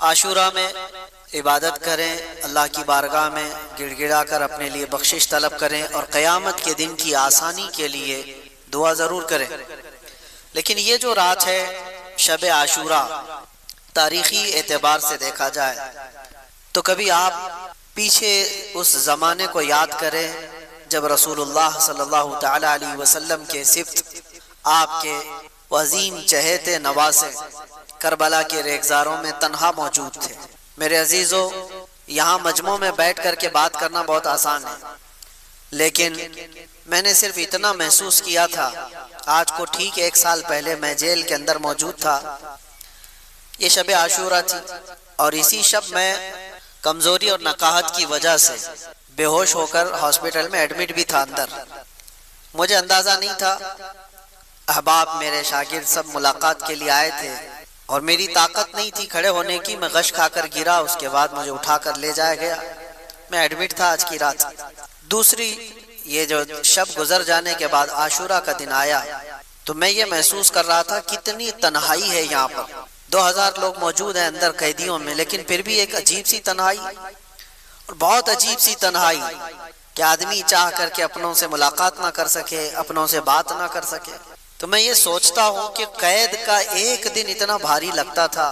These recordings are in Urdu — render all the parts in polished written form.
عاشورہ میں عبادت کریں، اللہ کی بارگاہ میں گڑ گڑا کر اپنے لیے بخشش طلب کریں، اور قیامت کے دن کی آسانی کے لیے دعا ضرور کریں۔ لیکن یہ جو رات ہے شب عاشورہ، تاریخی اعتبار سے دیکھا جائے تو کبھی آپ پیچھے اس زمانے کو یاد کریں جب رسول اللہ صلی اللہ تعالی علیہ وسلم کے صفت آپ کے عظیم چہیتے نواسے کربلا کے ریگزاروں میں تنہا موجود تھے۔ میرے عزیزو، یہاں مجمع میں بیٹھ کر کے بات کرنا بہت آسان ہے، لیکن میں نے صرف اتنا محسوس کیا تھا، آج کو ٹھیک 1 سال پہلے میں جیل کے اندر موجود تھا، یہ شب عاشورہ تھی، اور اسی شب میں کمزوری اور نقاہت کی وجہ سے بے ہوش ہو کر ہاسپٹل میں ایڈمٹ بھی تھا اندر۔ مجھے اندازہ نہیں تھا، احباب میرے شاگرد سب ملاقات کے لیے آئے تھے اور میری طاقت نہیں تھی کھڑے ہونے کی، میں غش کھا کر گرا، اس کے بعد مجھے اٹھا کر لے جایا گیا، میں ایڈمٹ تھا آج کی رات۔ دوسری، یہ جو شب گزر جانے کے بعد عاشورہ کا دن آیا تو میں یہ محسوس کر رہا تھا کتنی تنہائی ہے یہاں پر، 2000 لوگ موجود ہیں اندر قیدیوں میں، لیکن پھر بھی ایک عجیب سی تنہائی، اور بہت عجیب سی تنہائی کہ آدمی چاہ کر کے اپنوں سے ملاقات نہ کر سکے، اپنوں سے بات نہ کر سکے۔ تو میں یہ سوچتا ہوں کہ قید کا ایک دن اتنا بھاری لگتا تھا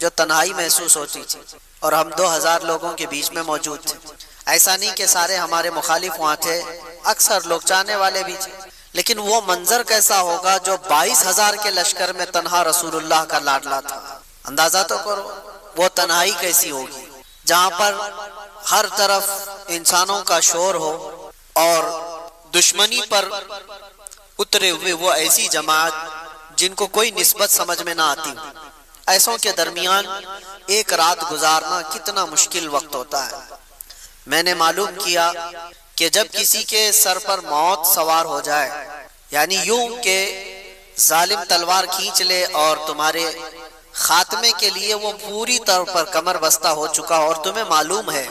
جو تنہائی محسوس ہوتی تھی، اور ہم 2000 لوگوں کے بیچ میں موجود تھے۔ ایسا نہیں کہ سارے ہمارے مخالف وہاں تھے، اکثر لوگ چاہنے والے بھی تھے، لیکن وہ منظر کیسا ہوگا جو 22,000 کے لشکر میں تنہا رسول اللہ کا لاڈلا تھا۔ اندازہ تو کرو وہ تنہائی کیسی ہوگی، جہاں پر ہر طرف انسانوں کا شور ہو اور دشمنی پر اترے ہوئے وہ ایسی جماعت جن کو کوئی نسبت سمجھ میں نہ آتی، ایسوں کے درمیان ایک رات گزارنا کتنا مشکل وقت ہوتا ہے۔ میں نے معلوم کیا کہ جب کسی کے سر پر موت سوار ہو جائے، یعنی یوں کہ ظالم تلوار کھینچ لے اور تمہارے خاتمے کے لیے وہ پوری طور پر کمر بستہ ہو چکا ہو، اور تمہیں معلوم ہے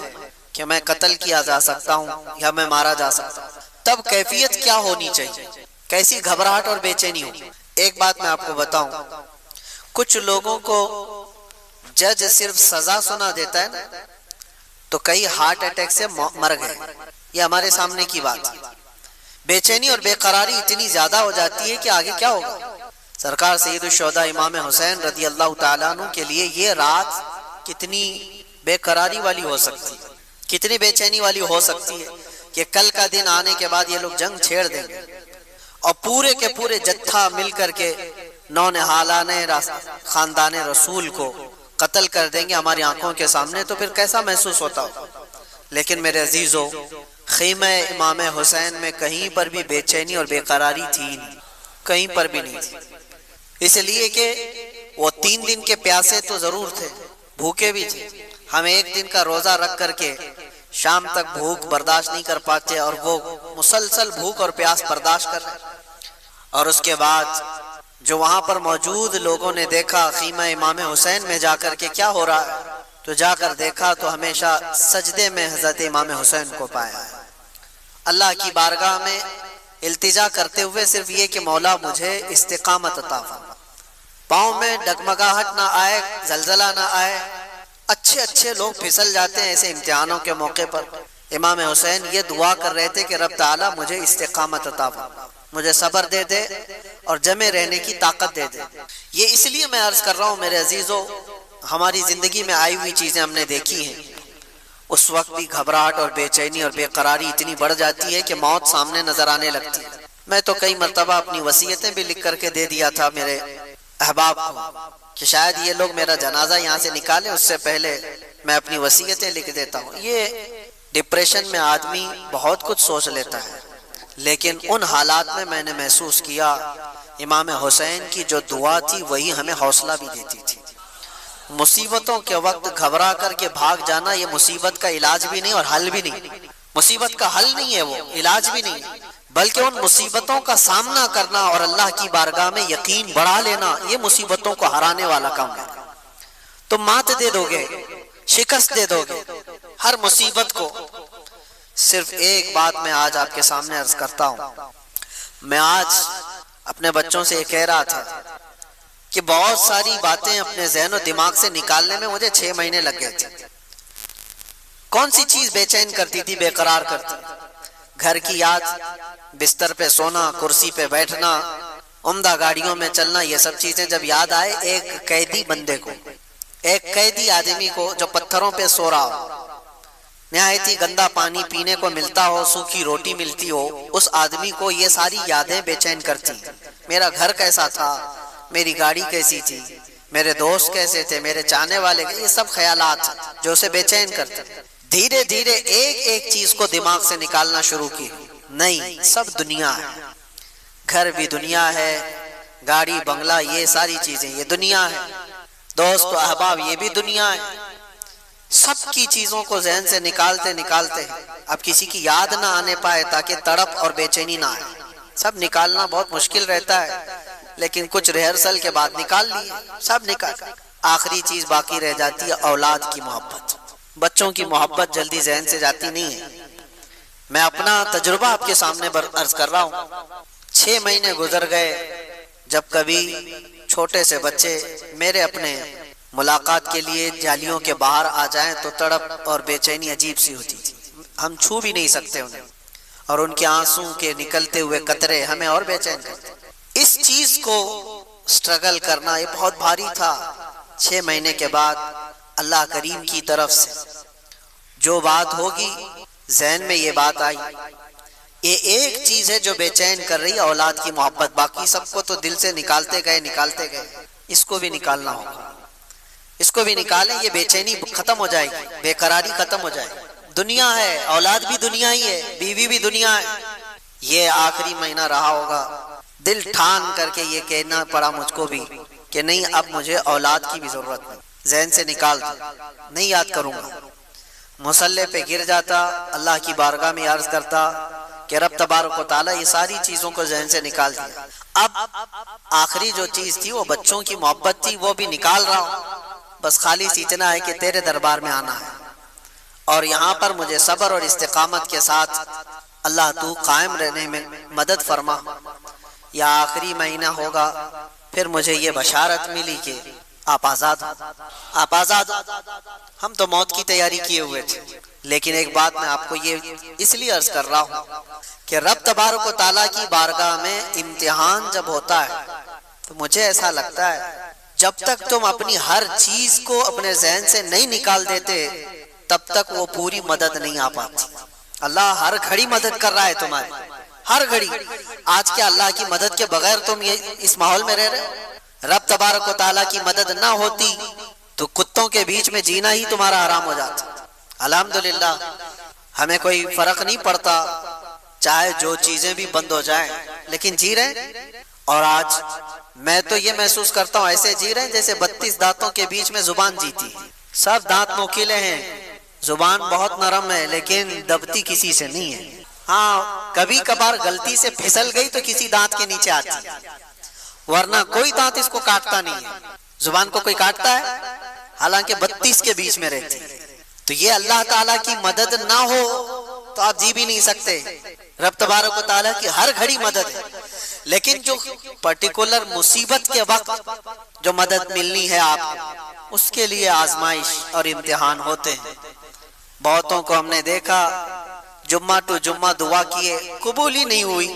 کہ میں قتل کیا جا سکتا ہوں یا میں مارا جا سکتا ہوں، تب کیفیت کیا ہونی چاہیے، کیسی گھبراہٹ اور بے چینی ہو۔ ایک بات میں آپ کو بتاؤں، کچھ لوگوں کو جج صرف سزا سنا دیتا ہے نا تو کئی ہارٹ اٹیک سے مر گئے، یہ ہمارے سامنے کی بات ہے۔ بے چینی اور بے قراری اتنی زیادہ ہو جاتی ہے کہ آگے کیا ہوگا۔ سرکار سید الشہداء امام حسین رضی اللہ تعالیٰ عنہ کے لیے یہ رات کتنی بے قراری والی ہو سکتی ہے، کتنی بے چینی والی ہو سکتی ہے کہ کل کا دن آنے کے بعد یہ لوگ جنگ چھیڑ دیں گے اور پورے کے پورے جتھا مل کر کے نونہالان خاندان رسول کو قتل کر دیں گے ہماری آنکھوں کے سامنے، تو پھر کیسا محسوس ہوتا ہو۔ لیکن میرے عزیزو، خیمہ امام حسین میں کہیں پر بھی بے چینی اور بے قراری تھی نہیں، کہیں پر بھی نہیں تھی، اس لیے کہ وہ 3 دن کے پیاسے تو ضرور تھے، بھوکے بھی تھے۔ ہم 1 دن کا روزہ رکھ کر کے شام تک بھوک برداشت نہیں کر پاتے، اور وہ مسلسل بھوک اور پیاس برداشت کر رہے۔ اور اس کے بعد جو وہاں پر موجود لوگوں نے دیکھا خیمہ امام حسین میں جا کر کے کیا ہو رہا ہے، تو جا کر دیکھا تو ہمیشہ سجدے میں حضرت امام حسین کو پایا ہے، اللہ کی بارگاہ میں التجا کرتے ہوئے صرف یہ کہ مولا مجھے استقامت عطا فرما، پاؤں میں ڈگمگاہٹ نہ آئے، زلزلہ نہ آئے۔ اچھے لوگ پھسل جاتے ہیں ایسے امتحانوں کے موقع پر۔ امام حسین یہ دعا کر رہے تھے کہ رب تعالیٰ مجھے استقامت عطا فرما، مجھے صبر دے دے اور جمے رہنے کی طاقت دے دے۔ یہ اس لیے میں عرض کر رہا ہوں میرے عزیزو، ہماری زندگی میں آئی ہوئی چیزیں ہم نے دیکھی ہیں، اس وقت بھی گھبراہٹ اور بے چینی اور بے قراری اتنی بڑھ جاتی ہے کہ موت سامنے نظر آنے لگتی ہے۔ میں تو کئی مرتبہ اپنی وصیتیں بھی لکھ کر کے دے دیا تھا میرے احباب کو کہ شاید یہ لوگ میرا جنازہ یہاں سے نکالیں، اس سے پہلے میں اپنی وصیتیں لکھ دیتا ہوں۔ یہ ڈپریشن میں آدمی بہت کچھ سوچ لیتا ہے، لیکن ان حالات میں نے محسوس کیا امام حسین کی جو دعا تھی وہی ہمیں حوصلہ بھی دیتی تھی۔ مصیبتوں کے وقت گھبرا کر کے بھاگ جانا یہ مصیبت کا علاج بھی نہیں اور حل بھی نہیں، مصیبت کا حل نہیں ہے، وہ علاج بھی نہیں، بلکہ ان مصیبتوں کا سامنا کرنا اور اللہ کی بارگاہ میں یقین بڑھا لینا یہ مصیبتوں کو ہرانے والا کام ہے۔ تم مات دے دو گے، شکست دے دو گے ہر مصیبت کو۔ صرف ایک بات میں آج آپ کے سامنے عرض کرتا ہوں، میں آج اپنے بچوں سے یہ کہہ رہا تھا کہ بہت ساری باتیں اپنے ذہن و دماغ سے نکالنے میں مجھے 6 مہینے لگ گئے تھے۔ کون سی چیز بے چین کرتی تھی، بے قرار کرتی؟ گھر کی یاد، بستر پہ سونا، کرسی پہ بیٹھنا، عمدہ گاڑیوں میں چلنا، یہ سب چیزیں جب یاد آئے ایک قیدی بندے کو، ایک قیدی آدمی کو جو پتھروں پہ سو رہا ہو، نہایت ہی گندا پانی پینے کو ملتا ہو، سوکھی روٹی ملتی ہو، اس آدمی کو یہ ساری یادیں بے چین کرتی۔ میرا گھر کیسا تھا، میری گاڑی کیسی تھی، میرے دوست کیسے تھے، میرے چاہنے والے، یہ سب خیالات جو اسے بے چین کرتے۔ دھیرے دھیرے ایک ایک چیز کو دماغ سے نکالنا شروع کی، نہیں سب دنیا ہے، گھر بھی دنیا ہے، گاڑی بنگلہ یہ ساری چیزیں یہ دنیا ہے، دوست و احباب یہ بھی دنیا ہے۔ سب کی چیزوں کو ذہن سے نکالتے نکالتے اب کسی کی یاد نہ آنے پائے تاکہ تڑپ اور بے چینی نہ آئے۔ سب نکالنا بہت مشکل رہتا ہے، لیکن کچھ ریہرسل کے بعد نکال لیے، سب نکال۔ آخری چیز باقی رہ جاتی ہے اولاد کی محبت۔ بچوں کی محبت جلدی ذہن سے جاتی نہیں ہے۔ میں اپنا تجربہ آپ کے سامنے عرض کر رہا ہوں۔ 6 مہینے گزر گئے، جب کبھی چھوٹے سے بچے میرے اپنے ملاقات کے لیے جالیوں کے باہر آ جائیں تو تڑپ اور بے چینی عجیب سی ہوتی تھی، ہم چھو بھی نہیں سکتے انہیں، اور ان کے آنسوں کے نکلتے ہوئے قطرے ہمیں اور بے چین کرتے۔ اس چیز کو سٹرگل کرنا یہ بہت بھاری تھا۔ 6 مہینے کے بعد اللہ کریم کی طرف سے جو بات ہوگی، ذہن میں یہ بات آئی، یہ ایک چیز ہے جو بے چین کر رہی ہے، اولاد کی محبت۔ باقی سب کو تو دل سے نکالتے گئے، اس کو بھی نکالنا ہوگا، اس کو بھی نکالیں، یہ بے چینی ختم ہو جائے گی، بے قراری ختم ہو جائے گی۔ دنیا ہے، اولاد بھی دنیا ہی ہے، بیوی بھی دنیا ہے۔ یہ آخری مہینہ رہا ہوگا، دل ٹھان کر کے یہ کہنا پڑا مجھ کو بھی کہ نہیں، اب مجھے اولاد کی بھی ضرورت نہیں، ذہن سے نکال دو، نہیں یاد کروں گا۔ مصلی پہ گر جاتا، اللہ کی بارگاہ میں عرض کرتا کہ رب تبارک و تعالیٰ یہ ساری چیزوں کو ذہن سے نکال دیا، اب آخری جو چیز تھی وہ بچوں کی محبت تھی، وہ بھی نکال رہا ہوں، بس خالی اتنا ہے کہ تیرے دربار میں آنا ہے، اور یہاں پر مجھے صبر اور استقامت کے ساتھ اللہ تو قائم رہنے میں مدد فرما۔ یا آخری مہینہ ہوگا، پھر مجھے یہ بشارت ملی کہ آپ آزاد ہو، آپ آزاد ہو۔ ہم تو موت کی تیاری کیے ہوئے تھے، لیکن ایک بات میں آپ کو یہ اس لیے عرض کر رہا ہوں کہ رب تبارک و تعالیٰ کی بارگاہ میں امتحان جب ہوتا ہے تو مجھے ایسا لگتا ہے جب تک تم اپنی ہر چیز کو اپنے ذہن سے نہیں نکال دیتے تب تک وہ پوری مدد نہیں آ پاتی۔ اللہ ہر گھڑی مدد کر رہا ہے تمہاری، ہر گھڑی۔ آج کیا اللہ کی مدد کے بغیر تم یہ اس ماحول میں رہ رہے ہو؟ رب تبارک و تعالیٰ کی مدد نہ ہوتی تو کتوں کے بیچ میں جینا ہی تمہارا حرام ہو جاتا۔ الحمدللہ ہمیں کوئی فرق نہیں پڑتا، چاہے جو چیزیں بھی بند ہو جائیں، لیکن جی رہے ہیں۔ اور آج میں تو یہ محسوس کرتا ہوں ایسے جی رہے ہیں جیسے 32 دانتوں کے بیچ میں زبان جیتی ہے۔ سب دانت نوکیلے ہیں، زبان بہت نرم ہے، لیکن دبتی کسی سے نہیں ہے۔ ہاں کبھی کبھار غلطی سے پھسل گئی تو کسی دانت کے نیچے آتی ہے، ورنہ کوئی دانت اس کو کاٹتا نہیں ہے۔ زبان کو کوئی کاٹتا ہے؟ حالانکہ 32 کے بیچ میں رہتی ہے۔ تو یہ اللہ تعالیٰ کی مدد نہ ہو تو آپ جی بھی نہیں سکتے۔ رب تبارک و تعالیٰ کی ہر گھڑی مدد ہے، لیکن جو پرٹیکولر مصیبت کے وقت جو مدد ملنی ہے آپ کو، اس کے لیے آزمائش اور امتحان ہوتے ہیں۔ بہتوں کو ہم نے دیکھا جمعہ ٹو جمعہ دعا کیے، قبول ہی نہیں ہوئی،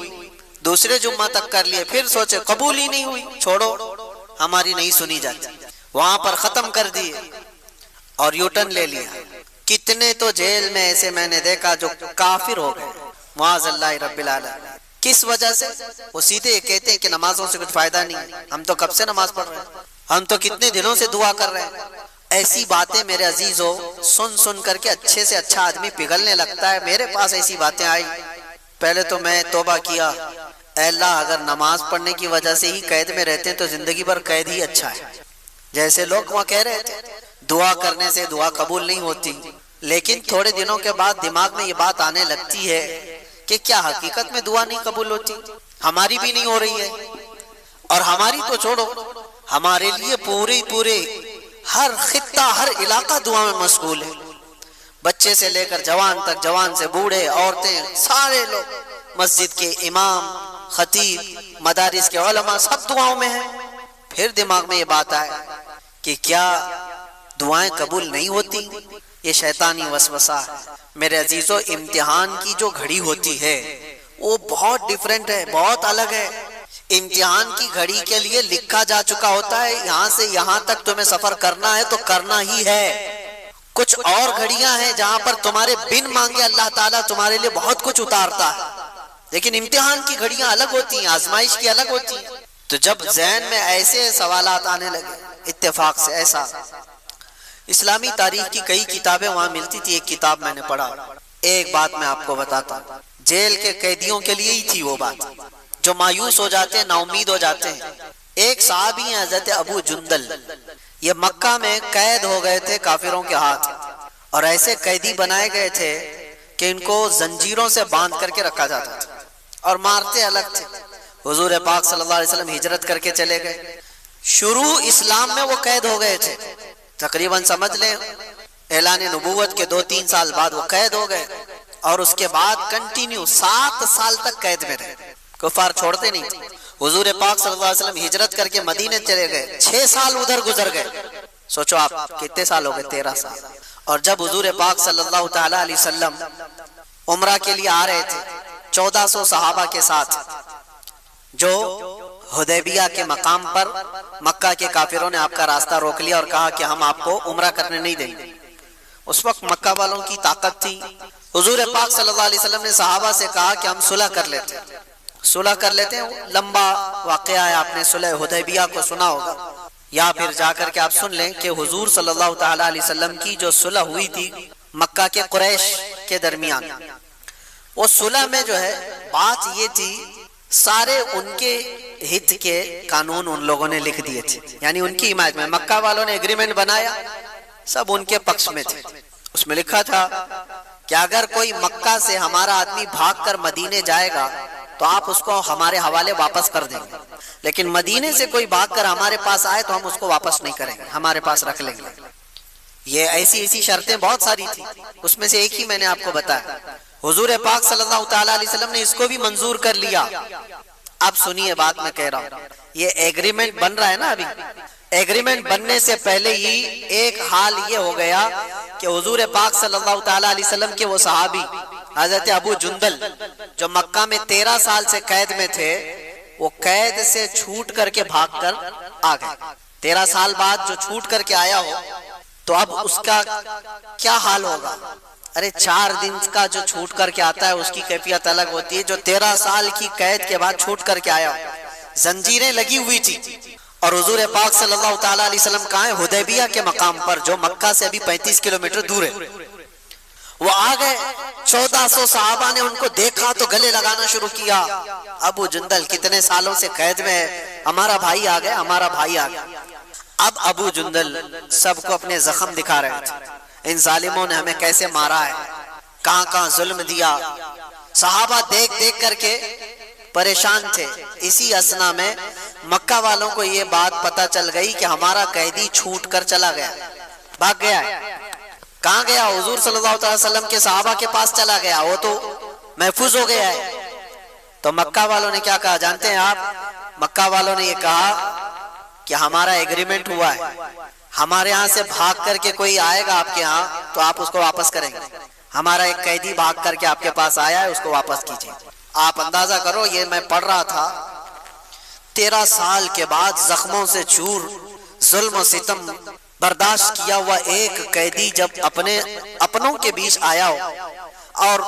دوسرے جمعہ تک کر لیے، پھر سوچے قبول ہی نہیں ہوئی، چھوڑو ہماری نہیں سنی جاتی، وہاں پر ختم کر دیے اور یوٹرن لے لیا۔ کتنے تو جیل میں ایسے میں نے دیکھا جو کافر ہو گئے، معاذ اللہ رب العالمین۔ کس وجہ سے؟ وہ سیدھے کہتے ہیں کہ نمازوں سے کچھ فائدہ نہیں، ہم تو کب سے نماز پڑھ رہے ہیں، ہم تو کتنے دنوں سے دعا کر رہے ہیں۔ ایسی باتیں میرے عزیزو سن سن کر کے اچھے سے اچھا آدمی پگھلنے لگتا ہے۔ میرے پاس ایسی باتیں آئی، پہلے تو میں توبہ کیا، اے اللہ اگر نماز پڑھنے کی وجہ سے ہی قید میں رہتے ہیں تو زندگی بھر قید ہی اچھا ہے۔ جیسے لوگ وہاں کہہ رہے تھے دعا کرنے سے دعا قبول نہیں ہوتی، لیکن تھوڑے دنوں کے بعد دماغ میں یہ بات آنے لگتی ہے کہ کیا حقیقت میں دعا نہیں قبول ہوتی؟ ہماری بھی نہیں ہو رہی ہے، اور ہماری تو چھوڑو، ہمارے لیے پورے ہر خطہ ہر علاقہ دعا میں مشغول ہے، بچے سے لے کر جوان تک، جوان سے بوڑھے، عورتیں، سارے لوگ، مسجد کے امام، خطیب، مدارس کے علماء، سب دعاؤں میں ہیں۔ پھر دماغ میں یہ بات آئے کہ کیا دعائیں قبول نہیں ہوتی؟ یہ شیطانی وسوسہ ہے۔ میرے عزیزو، امتحان کی جو گھڑی ہوتی ہے وہ بہت ڈیفرنٹ ہے، بہت الگ ہے۔ امتحان کی گھڑی کے لیے لکھا جا چکا ہوتا ہے یہاں سے یہاں تک تمہیں سفر کرنا ہے تو کرنا ہی ہے۔ کچھ اور گھڑیاں ہیں جہاں پر تمہارے بن مانگے اللہ تعالیٰ تمہارے لیے بہت کچھ اتارتا ہے، لیکن امتحان کی گھڑیاں الگ ہوتی ہیں، آزمائش کی الگ ہوتی ہیں۔ تو جب ذہن میں ایسے سوالات آنے لگے اتفاق سے، ایسا اسلامی تاریخ کی کئی کتابیں وہاں ملتی تھی، ایک کتاب میں نے پڑھا، ایک بات میں آپ کو بتاتا ہوں، جیل کے قیدیوں کے لیے ہی تھی وہ بات، جو مایوس ہو جاتے ہیں، نا امید ہو جاتے ہیں۔ ایک صحابی ہیں حضرت ابو جندل، یہ مکہ میں قید ہو گئے تھے کافروں کے ہاتھ، اور ایسے قیدی بنائے گئے تھے کہ ان کو زنجیروں سے باندھ کر کے رکھا جاتا تھا اور مارتے الگ تھے۔ حضور پاک صلی اللہ علیہ وسلم ہجرت کر کے چلے گئے، شروع اسلام میں وہ قید ہو گئے تھے، تقریباً سمجھ لیں اعلان نبوت کے 2-3 سال بعد وہ قید ہو گئے، اور اس کے بعد کنٹینیو 7 سال تک قید میں رہے، کفار چھوڑتے نہیں تھے۔ حضور پاک صلی اللہ علیہ وسلم ہجرت کر کے مدینے چلے گئے، 6 سال ادھر گزر گئے، سوچو آپ کتنے سال ہو گئے، 13 سال۔ اور جب حضور پاک صلی اللہ تعالیٰ علیہ وسلم عمرہ کے لیے آ رہے تھے 1400 صحابہ کے ساتھ، جو حدیبیہ کے مقام پر مکہ کے کافروں نے آپ کا راستہ روک لیا اور کہا کہ ہم آپ کو عمرہ کرنے نہیں دیں گے۔ اس وقت مکہ والوں کی طاقت تھی، حضور پاک صلی اللہ علیہ وسلم نے صحابہ سے کہا کہ ہم صلح کر لیتے ہیں، صلح کر لیتے ہیں۔ لمبا واقعہ ہے، آپ نے صلح حدیبیہ کو سنا ہوگا، یا پھر جا کر کے آپ سن لیں کہ حضور صلی اللہ تعالیٰ علیہ وسلم کی جو صلح ہوئی تھی مکہ کے قریش کے درمیان، وہ صلح میں جو ہے بات یہ تھی، سارے ان کے ہت کے قانون ان لوگوں نے لکھ دیے تھے، یعنی ان کی حمایت میں مکہ والوں نے ایگریمنٹ بنایا، سب ان کے پکش میں تھے۔ اس میں لکھا تھا کہ اگر کوئی مکہ سے ہمارا آدمی بھاگ کر مدینے جائے گا تو آپ اس کو ہمارے حوالے واپس کر دیں گے، لیکن مدینے سے کوئی بھاگ کر ہمارے پاس آئے تو ہم اس کو واپس نہیں کریں گے، ہمارے پاس رکھ لیں گے۔ یہ ایسی شرطیں بہت ساری تھی، اس میں سے ایک ہی میں نے آپ کو بتایا۔ حضور پاک صلی اللہ تعالیٰ علیہ وسلم نے اس کو بھی منظور کر لیا۔ اب سنیے بات میں کہہ رہا ہوں، یہ ایگریمنٹ بن رہا ہے نا، ابھی ایگریمنٹ بننے سے پہلے ہی ایک حال یہ ہو گیا کہ حضور پاک صلی اللہ تعالیٰ علیہ وسلم کے وہ صحابی حضرت ابو جندل جو مکہ میں 13 سال سے قید میں تھے، وہ قید سے چھوٹ کر کے بھاگ کر آ گئے۔ 13 سال بعد جو چھوٹ کر کے آیا ہو تو اب اس کا کیا حال ہوگا؟ ارے 4 دن کا جو چھوٹ کر کے آتا ہے اس کی کیفیت الگ ہوتی ہے، جو 13 سال کی قید کے بعد چھوٹ کر کے آیا ہو۔ زنجیریں لگی ہوئی تھی، اور حضور پاک صلی اللہ تعالیٰ علیہ وسلم کہاں ہے؟ حدیبیہ کے مقام پر، جو مکہ سے ابھی 35 کلومیٹر دور ہے۔ وہ آ گئے، 1400 صحابہ نے ان کو دیکھا تو گلے لگانا شروع کیا، ابو جندل کتنے سالوں سے قید میں ہے، ہمارا بھائی آ گیا، ہمارا بھائی آ گیا۔ اب ابو جندل سب کو اپنے زخم دکھا رہے تھے، ان ظالموں نے ہمیں کیسے مارا ہے، کہاں کہاں ظلم دیا۔ صحابہ دیکھ دیکھ کر کے پریشان تھے۔ اسی اثنا میں مکہ والوں کو یہ بات پتہ چل گئی کہ ہمارا قیدی چھوٹ کر چلا گیا، بھاگ گیا ہے۔ کہاں گیا؟ حضور صلی اللہ علیہ وسلم کے صحابہ کے پاس چلا گیا، وہ تو محفوظ ہو گیا ہے۔ تو مکہ والوں نے کیا کہا جانتے ہیں آپ؟ مکہ والوں نے یہ کہا کہ ہمارا ایگریمنٹ ہوا ہے، ہمارے ہاں سے بھاگ کر کے کوئی آئے گا آپ کے ہاں تو آپ اس کو واپس کریں گے، ہمارا ایک قیدی بھاگ کر کے آپ کے پاس آیا ہے، اس کو واپس کیجیے۔ آپ اندازہ کرو، یہ میں پڑھ رہا تھا، 13 سال کے بعد زخموں سے چور، ظلم و ستم برداشت کیا ہوا ایک قیدی جب اپنوں کے بیچ آیا ہو، اور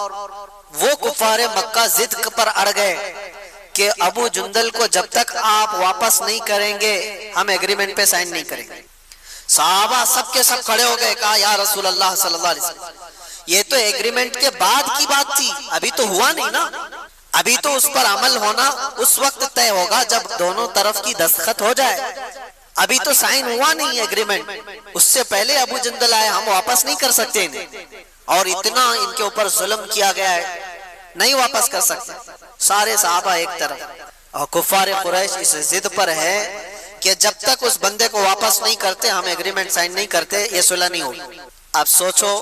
وہ کفار مکہ ضد پر اڑ گئے کہ ابو جندل کو جب تک آپ واپس نہیں کریں گے ہم ایگریمنٹ پہ سائن نہیں کریں گے۔ صحابہ سب کے سب کھڑے ہو گئے، کہا یا رسول اللہ صلی اللہ علیہ وسلم، یہ تو ایگریمنٹ کے بعد کی بات تھی، ابھی تو ہوا نہیں نا، ابھی تو اس پر عمل ہونا اس وقت طے ہوگا جب دونوں طرف کی دستخط ہو جائے، ابھی تو سائن ہوا نہیں ایگریمنٹ، اس سے پہلے ابو جندل آئے، ہم واپس نہیں کر سکتے انہیں، اور اتنا ان کے اوپر ظلم کیا گیا ہے، نہیں واپس کر سکتے۔ سارے صحابہ ایک طرف، اور کفار قریش اس ضد پر ہے کہ جب تک اس بندے کو واپس نہیں کرتے ہم ایگریمنٹ سائن نہیں کرتے، یہ صلح نہیں ہوگی۔ اب سوچو،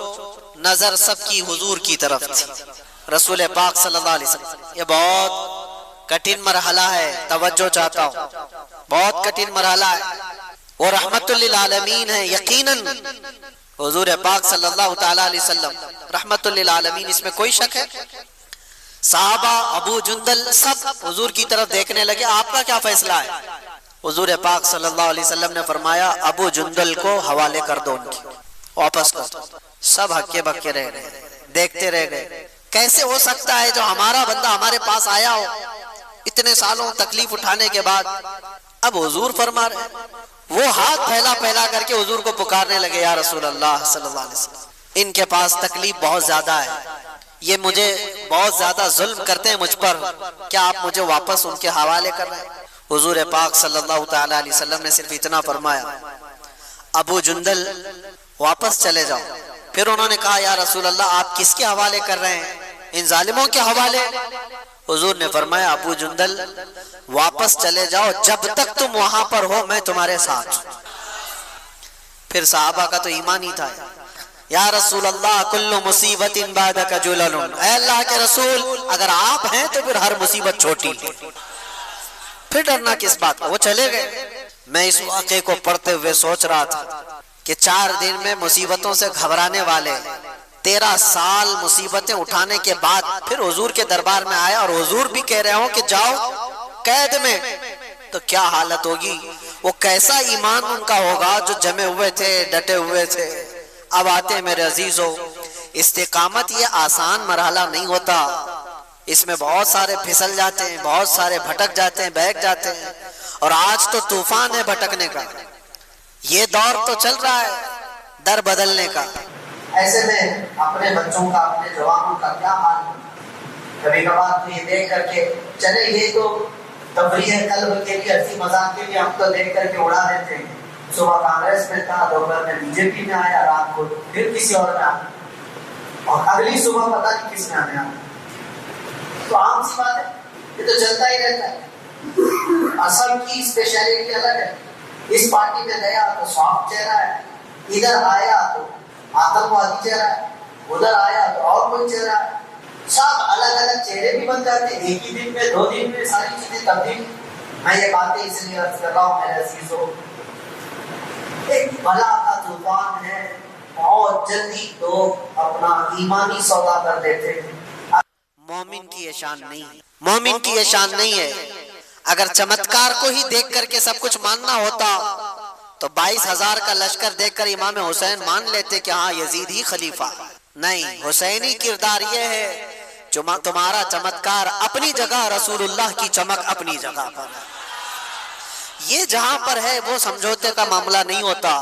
نظر سب کی حضور کی طرف تھی، رسول پاک صلی اللہ علیہ وسلم۔ یہ بہت کٹھن مرحلہ ہے، توجہ چاہتا ہوں۔ بہت کٹھن مرحلہ ہے، وہ رحمت للعالمین ہے یقیناً۔ حضور پاک صلی اللہ تعالی علیہ وسلم رحمت للعالمین، اس میں کوئی شک ہے؟ صحابہ، ابو جندل سب حضور کی طرف دیکھنے لگے، آپ کا کیا فیصلہ ہے؟ حضور پاک صلی اللہ علیہ وسلم نے فرمایا ابو جندل کو حوالے کر دو، ان کی واپس کر دو۔ سب ہکے بکے رہ گئے، دیکھتے رہ گئے، کیسے ہو سکتا ہے جو ہمارا بندہ ہمارے پاس آیا ہو اتنے سالوں تکلیف اٹھانے کے بعد؟ اب حضور فرما رہے ہیں، وہ ہاتھ پھیلا پھیلا کر کے حضور کو پکارنے لگے، یا رسول اللہ صلی اللہ علیہ وسلم، ان کے پاس تکلیف بہت زیادہ ہے، یہ مجھے بہت زیادہ ظلم کرتے ہیں مجھ پر، کیا آپ مجھے واپس ان کے حوالے کر رہے ہیں؟ حضور پاک صلی اللہ تعالی علیہ وسلم نے صرف اتنا فرمایا، ابو جندل واپس چلے جاؤ۔ پھر انہوں نے کہا یا رسول اللہ آپ کس کے حوالے کر رہے ہیں؟ ان ظالموں کے حوالے؟ حضور نے فرمایا ابو جندل واپس چلے جاؤ، جب تک تم وہاں پر ہو میں تمہارے ساتھ۔ پھر صحابہ کا تو ایمان ہی تھا، یا رسول اللہ کل مصیبت بعدک جلل، اے اللہ کے رسول اگر آپ ہیں تو پھر ہر مصیبت چھوٹی ہے، پھر ڈرنا کس بات کا؟ وہ چلے گئے۔ میں اس واقعے کو پڑھتے ہوئے سوچ رہا تھا کہ 4 دن میں مصیبتوں سے گھبرانے والے 13 سال مصیبتیں اٹھانے کے بعد پھر حضور کے دربار میں آیا، اور حضور بھی کہہ رہے ہوں کہ جاؤ قید میں، تو کیا حالت ہوگی؟ وہ کیسا ایمان ان کا ہوگا جو جمے ہوئے تھے، ڈٹے ہوئے تھے۔ اب آتے میرے عزیزو، استقامت یہ آسان مرحلہ نہیں ہوتا، اس میں بہت سارے پھسل جاتے ہیں، بہت سارے بھٹک جاتے ہیں، بہک جاتے ہیں، اور آج تو طوفان ہے بھٹکنے کا، یہ دور تو چل رہا ہے در بدلنے کا۔ ایسے میں اپنے بچوں کا، اپنے جوانوں کا کیا حال ہے؟ کبھی کبھار تو یہ دیکھ کر کے چلے یہ تو تفریح قلب کے لیے، ہنسی مذاق کے لیے ہم تو دیکھ کر کے اڑا دیتے ہیں، صبح کانگریس میں تھا، دوپہر میں بی جے پی میں آیا، رات کو پھر کسی اور میں آیا، اور اگلی صبح پتہ نہیں کس میں آنے آیا، تو عام سی بات ہے، یہ تو چلتا ہی رہتا ہے۔ اصل کی اسپیشلٹی الگ ہے، اس پارٹی میں گیا تو سافٹ چہرہ ہے، ادھر آیا تو آتنکوادی چہرہ ہے، ادھر آیا تو اور کوئی چہرہ ہے، سب الگ الگ چہرے بھی بن جاتے ہیں، ایک ہی دن میں 2 دن میں ساری چیزیں تبدیل۔ میں یہ باتیں اس لیے عرض کر رہا ہوں میرے عزیزوں، ایک بلا کا طوفان ہے، بہت جلدی لوگ اپنا ایمانی سودا کر دیتے ہیں۔ مومن کی یہ شان نہیں ہے، مومن کی یہ شان نہیں ہے۔ اگر چمتکار کو ہی دیکھ کر کے سب کچھ ماننا ہوتا تو 22,000 کا لشکر دیکھ کر امام حسین مان لیتے کہ ہاں یزید ہی خلیفہ۔ نہیں، حسینی کردار یہ ہے، تمہارا چمتکار اپنی جگہ، رسول اللہ کی چمک اپنی جگہ پر ہے، یہ جہاں پر ہے وہ سمجھوتے کا معاملہ نہیں ہوتا۔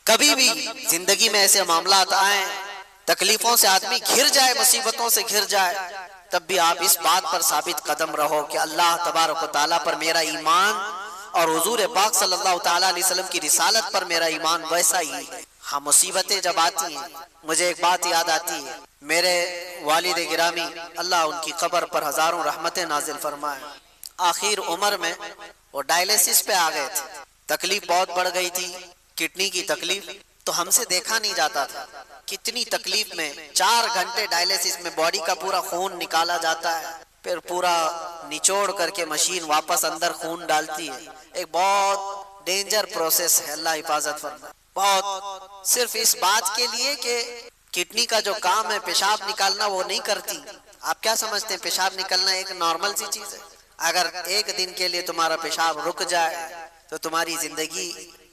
کبھی بھی زندگی میں ایسے معاملات آئیں، تکلیفوں سے آدمی گھر جائے، مصیبتوں سے گھر جائے، تب بھی آپ اس بات پر ثابت قدم رہو کہ اللہ تبارک و تعالیٰ پر میرا ایمان اور حضور پاک صلی اللہ تعالیٰ علیہ وسلم کی رسالت پر میرا ایمان ویسا ہی ہے۔ ہاں مصیبتیں جب آتی ہیں، مجھے ایک بات یاد آتی ہے، میرے والد گرامی اللہ ان کی قبر پر ہزاروں رحمتیں نازل فرمائے، آخر عمر میں وہ ڈائلیسس پہ آ گئے تھے، تکلیف بہت بڑھ گئی تھی، کڈنی کی تکلیف، تو ہم سے دیکھا نہیں جاتا تھا، کتنی تکلیف میں 4 گھنٹے ڈائلیسس میں باڈی کا پورا خون نکالا جاتا ہے، پھر پورا نچوڑ کر کے مشین واپس اندر خون ڈالتی ہے، ایک بہت ڈینجر پروسیس ہے، اللہ حفاظت فرمائے۔ بہت صرف اس بات کے لیے کہ کڈنی کا جو کام ہے پیشاب نکالنا وہ نہیں کرتی۔ آپ کیا سمجھتے ہیں پیشاب نکلنا ایک نارمل سی چیز ہے؟ اگر ایک دن کے لیے تمہارا پیشاب رک جائے تو تمہاری زندگی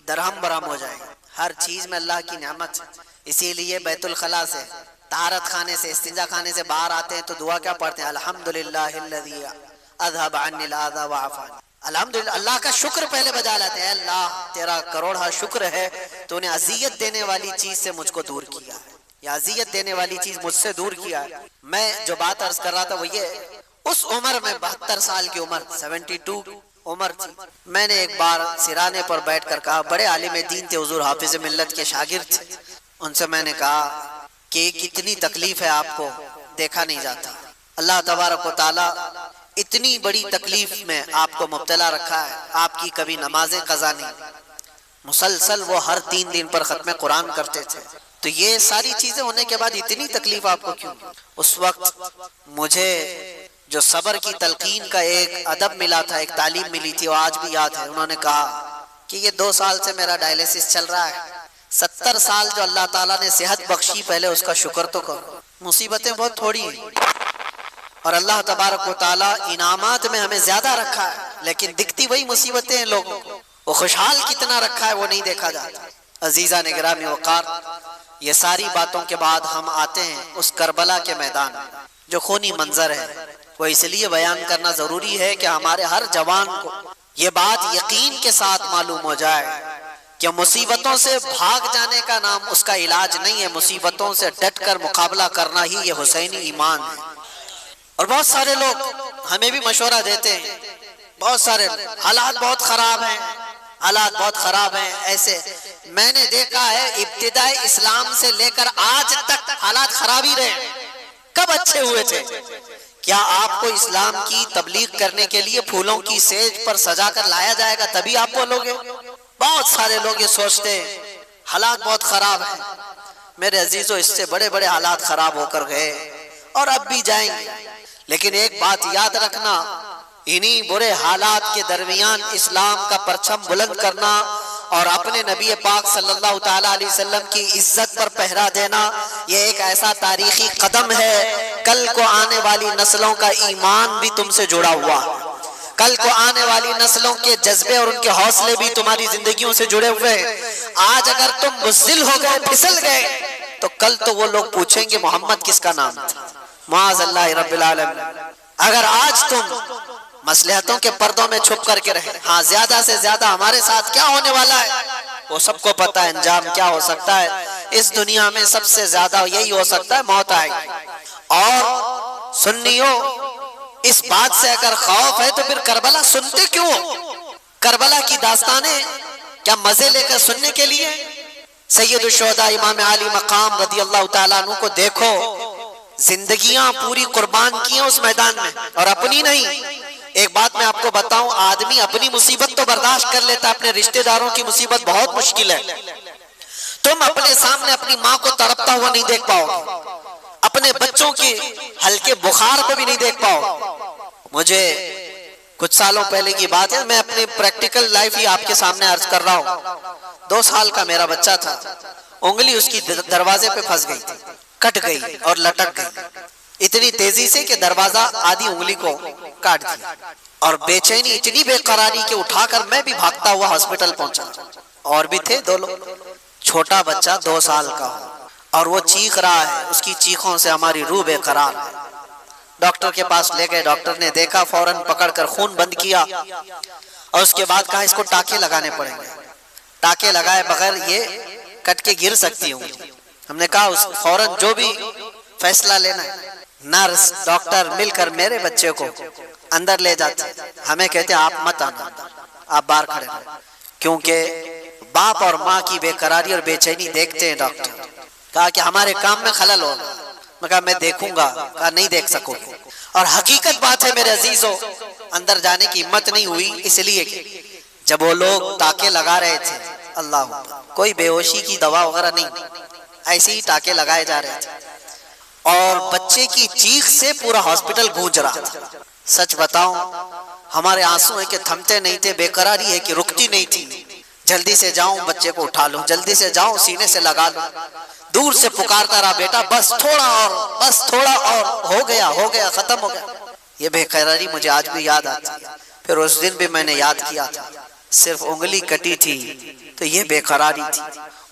درہم برہم ہو جائے گی۔ ہر چیز میں اللہ کی نعمت، اسی لیے بیت الخلاء سے، طہارت خانے سے، استنجا خانے سے باہر آتے ہیں تو دعا کیا پڑھتے ہیں؟ الحمدللہ الذی اذهب عني الاذى وعافاني۔ الحمدللہ، اللہ کا شکر پہلے بجا لیتے ہیں، اللہ تیرا کروڑا شکر ہے تو نے اذیت دینے والی چیز سے مجھ کو دور کیا ہے، یا اذیت دینے والی چیز مجھ سے دور کیا ہے۔ میں جو بات عرض کر رہا تھا وہ یہ، اس عمر میں 72 سال کی عمر، 72 عمر تھی، میں نے ایک بار سرانے پر بیٹھ کر کہا، بڑے عالم دین تھے حضور، حافظ ملت کے شاگرد تھے، ان سے میں نے کہا کہ کتنی تکلیف ہے آپ کو، دیکھا نہیں جاتا، اللہ تبارک و تعالی اتنی بڑی تکلیف میں آپ کو مبتلا رکھا ہے، آپ کی کبھی نمازیں قضا نہیں، مسلسل وہ ہر 3 دن پر ختم قرآن کرتے تھے، تو یہ ساری چیزیں ہونے کے بعد اتنی تکلیف آپ کو کیوں؟ اس وقت مجھے جو صبر کی تلقین کا ایک ادب ملا تھا، ایک تعلیم ملی تھی، وہ آج بھی یاد ہے۔ انہوں نے کہا کہ یہ 2 سال سے میرا ڈائلیسس چل رہا ہے، 70 سال جو اللہ تعالیٰ نے صحت بخشی، پہلے اس کا شکر تو کرو۔ مصیبتیں بہت تھوڑی ہیں اور اللہ تبارک و تعالیٰ انعامات میں ہمیں زیادہ رکھا ہے، لیکن دکھتی وہی مصیبتیں ہیں لوگوں کو۔ وہ خوشحال کتنا رکھا ہے وہ نہیں دیکھا جاتا۔ عزیزان گرامی وقار، یہ ساری باتوں کے بعد ہم آتے ہیں اس کربلا کے میدان میں، جو خونی منظر ہے۔ وہ اس لیے بیان کرنا ضروری ہے کہ ہمارے ہر جوان کو یہ بات یقین کے ساتھ معلوم ہو جائے کہ مصیبتوں سے بھاگ جانے کا نام اس کا علاج نہیں ہے، مصیبتوں سے ڈٹ کر مقابلہ کرنا ہی یہ حسینی ایمان ہے۔ اور بہت سارے لوگ ہمیں بھی مشورہ دیتے ہیں، بہت سارے حالات بہت خراب ہیں، حالات بہت خراب ہیں۔ ایسے میں نے دیکھا ہے ابتدائی اسلام سے لے کر آج تک حالات خراب ہی رہے، کب اچھے ہوئے تھے؟ کیا آپ کو اسلام کی تبلیغ کرنے کے لیے پھولوں کی سیج پر سجا کر لایا جائے گا تبھی آپ بولو گے؟ بہت سارے لوگ یہ سوچتے ہیں حالات بہت خراب ہیں۔ میرے عزیزو، اس سے بڑے بڑے حالات خراب ہو کر گئے اور اب بھی جائیں گے، لیکن ایک بات یاد رکھنا، انہی برے حالات کے درمیان اسلام کا پرچم بلند کرنا اور اپنے نبی پاک صلی اللہ تعالیٰ علیہ وسلم کی عزت پر پہرا دینا، یہ ایک ایسا تاریخی قدم ہے۔ کل کو آنے والی نسلوں کا ایمان بھی تم سے جڑا ہوا، کل کو آنے والی نسلوں کے جذبے اور ان کے حوصلے بھی تمہاری زندگیوں سے جڑے ہوئے ہیں۔ آج اگر تم بزدل ہو گئے، پھسل گئے، تو کل تو وہ لوگ پوچھیں گے محمد کس کا نام تھا؟ معاذ اللہ رب العالمین۔ اگر آج تم مصلحتوں کے پردوں میں چھپ کر کے رہے، ہاں زیادہ سے زیادہ ہمارے ساتھ کیا ہونے والا ہے وہ سب کو پتہ ہے، انجام کیا ہو سکتا ہے اس دنیا میں، سب سے زیادہ یہی ہو سکتا ہے موت آئے گی۔ اور سنیوں، اس بات سے اگر خوف ہے تو پھر کربلا سنتے کیوں ہو؟ کربلا کی داستانیں کیا مزے لے کر سننے کے لیے؟ سید الشہداء امام علی مقام رضی اللہ تعالیٰ عنہ کو دیکھو، زندگیاں پوری قربان کی ہیں اس میدان میں، اور اپنی نہیں۔ ایک بات میں آپ کو بتاؤں، آدمی اپنی مصیبت تو برداشت کر لیتا، اپنے رشتہ داروں کی مصیبت بہت مشکل ہے۔ تم اپنے سامنے اپنی ماں کو تڑپتا ہوا نہیں دیکھ پاؤ گے، اپنے بچوں کی ہلکے بخار کو بھی نہیں دیکھ پاؤ۔ مجھے کچھ سالوں پہلے کی بات ہے، میں اپنی پریکٹیکل لائف ہی آپ کے سامنے عرض کر رہا ہوں۔ 2 سال کا میرا بچہ تھا، انگلی اس کی دروازے پہ پھنس گئی تھی، کٹ گئی اور لٹک گئی اتنی تیزی سے کہ دروازہ آدھی انگلی کو کاٹ دیا، اور بے چینی اتنی بے قراری کہ اٹھا کر میں بھی بھاگتا ہوا ہاسپٹل پہنچا، اور بھی تھے 2 لوگ۔ چھوٹا بچہ 2 سال کا ہو اور وہ چیخ رہا ہے، اس کی چیخوں سے ہماری روح بے قرار ہے۔ ڈاکٹر کے پاس لے گئے، ڈاکٹر نے دیکھا، فوراً پکڑ کر خون بند کیا اور اس کے بعد کہا اس کو ٹانکے لگانے پڑیں گے، ٹانکے لگائے بغیر یہ کٹ کے گر سکتی ہوں۔ ہم نے کہا فوراً جو بھی فیصلہ لینا ہے۔ نرس ڈاکٹر مل کر میرے بچے کو اندر لے جاتے، ہمیں کہتے آپ مت آنا، آپ باہر کھڑے رہو، کیونکہ باپ اور ماں کی بے قراری اور بے چینی دیکھتے ہیں۔ ڈاکٹر کہا کہ ہمارے کام میں خلل ہوگا، میں کہا میں دیکھوں گا، کہا نہیں دیکھ سکو گے۔ اور حقیقت بات ہے میرے عزیزو، اندر جانے کی ہمت نہیں ہوئی، اس لیے کہ جب وہ لوگ ٹانکے لگا رہے تھے، اللہ کوئی بے ہوشی کی دوا وغیرہ نہیں، ایسے ہی ٹانکے لگائے جا رہے تھے، اور بچے کی چیخ سے پورا ہاسپٹل گونج رہا تھا۔ سچ بتاؤں ہمارے آنسو ہے کہ تھمتے نہیں تھے، بے قراری ہے کہ رکتی نہیں تھی۔ جلدی سے جاؤں بچے کو اٹھا لوں، جلدی سے جاؤں سینے سے لگا لوں، دور سے پکارتا رہا بیٹا بس تھوڑا اور، بس تھوڑا اور، ہو گیا ختم ہو گیا۔ یہ بے قراری مجھے آج بھی یاد آتی ہے۔ پھر اس دن بھی میں نے یاد کیا تھا، صرف انگلی کٹی تھی تو یہ بے قراری تھی۔